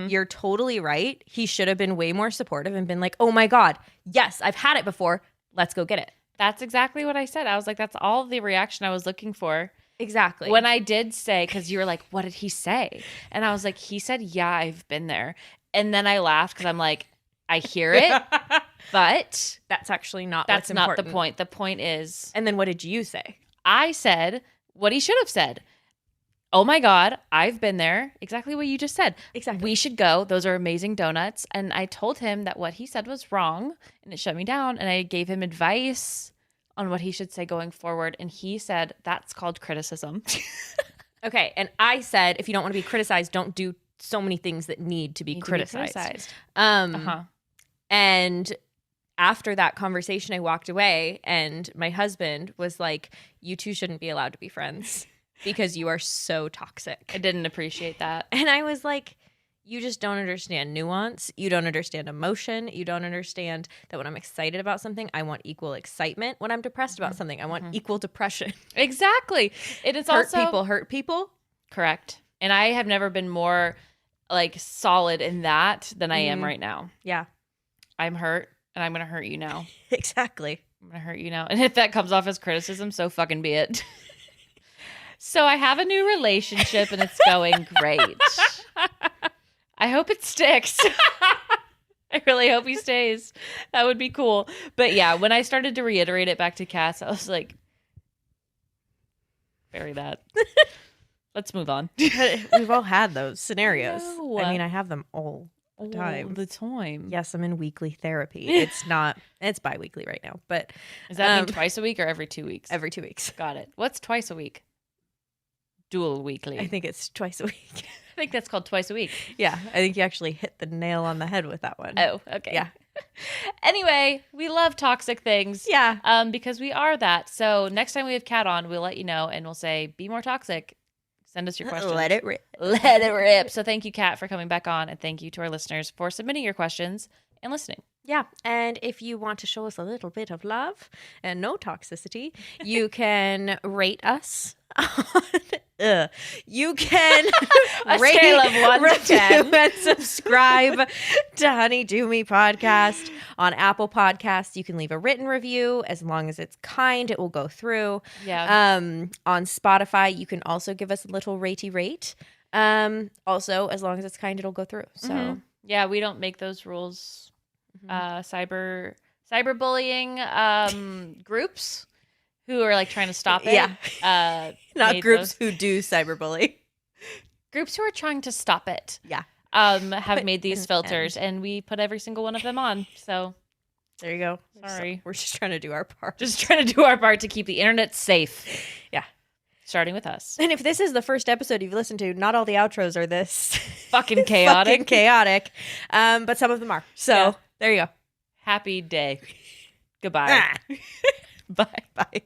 Speaker 2: You're totally right. He should have been way more supportive and been like, oh my God, yes, I've had it before. Let's go get it.
Speaker 1: That's exactly what I said. I was like, that's all the reaction I was looking for.
Speaker 2: Exactly.
Speaker 1: When I did say, because you were like, what did he say? And I was like, he said, yeah, I've been there. And then I laughed because I'm like, I hear it, but
Speaker 2: that's actually not
Speaker 1: that's
Speaker 2: what's
Speaker 1: not
Speaker 2: important.
Speaker 1: the point. The point is.
Speaker 2: And then what did you say?
Speaker 1: I said what he should have said. Oh my God, I've been there. Exactly what you just said.
Speaker 2: Exactly.
Speaker 1: We should go. Those are amazing donuts. And I told him that what he said was wrong and it shut me down. And I gave him advice on what he should say going forward. And he said, that's called criticism.
Speaker 2: Okay. And I said, if you don't want to be criticized, don't do so many things that need to be criticized. And after that conversation, I walked away and my husband was like, you two shouldn't be allowed to be friends. Because you are so toxic.
Speaker 1: I didn't appreciate that.
Speaker 2: And I was like, you just don't understand nuance. You don't understand emotion. You don't understand that when I'm excited about something, I want equal excitement. When I'm depressed about something, I want equal depression.
Speaker 1: Exactly. It is
Speaker 2: hurt people.
Speaker 1: Correct. And I have never been more like solid in that than I am right now.
Speaker 2: Yeah.
Speaker 1: I'm hurt and I'm going to hurt you now.
Speaker 2: Exactly.
Speaker 1: I'm going to hurt you now. And if that comes off as criticism, so fucking be it. So I have a new relationship and it's going great. I hope it sticks. I really hope he stays. That would be cool. But yeah, when I started to reiterate it back to Cass, I was like, bury that. Let's move on.
Speaker 2: We've all had those scenarios.
Speaker 1: No.
Speaker 2: I mean, I have them all the time.
Speaker 1: All the time.
Speaker 2: Yes, I'm in weekly therapy. It's bi-weekly right now. But
Speaker 1: does that mean twice a week or every 2 weeks?
Speaker 2: Every 2 weeks.
Speaker 1: Got it. What's twice a week? Dual weekly.
Speaker 2: I think it's twice a week.
Speaker 1: I think that's called twice a week.
Speaker 2: Yeah, I think you actually hit the nail on the head with that one.
Speaker 1: Oh, okay.
Speaker 2: Yeah.
Speaker 1: Anyway, we love toxic things.
Speaker 2: Yeah.
Speaker 1: Because we are that. So next time we have Kat on, we'll let you know and we'll say, be more toxic. Send us your questions.
Speaker 2: Let it rip.
Speaker 1: Let it rip. So thank you, Kat, for coming back on. And thank you to our listeners for submitting your questions and listening.
Speaker 2: Yeah. And if you want to show us a little bit of love and no toxicity, you can rate us on You can
Speaker 1: A scale of 1 to 10.
Speaker 2: and subscribe to Honey Do Me Podcast on Apple Podcasts. You can leave a written review. As long as it's kind, it will go through.
Speaker 1: Yeah.
Speaker 2: On Spotify, you can also give us a little ratey rate. Also, as long as it's kind, it'll go through. So
Speaker 1: yeah, we don't make those rules. Cyberbullying
Speaker 2: groups
Speaker 1: who are like trying to stop it.
Speaker 2: Yeah. Not groups who do cyberbully.
Speaker 1: Groups who are trying to stop it.
Speaker 2: Yeah.
Speaker 1: Have made these filters, and we put every single one of them on. So
Speaker 2: there you go.
Speaker 1: Sorry.
Speaker 2: We're just trying to do our part.
Speaker 1: Just trying to do our part to keep the internet safe.
Speaker 2: Yeah.
Speaker 1: Starting with us.
Speaker 2: And if this is the first episode you've listened to, not all the outros are this
Speaker 1: fucking chaotic.
Speaker 2: Fucking chaotic. But some of them are. So there you go.
Speaker 1: Happy day. Goodbye.
Speaker 2: Bye. Bye.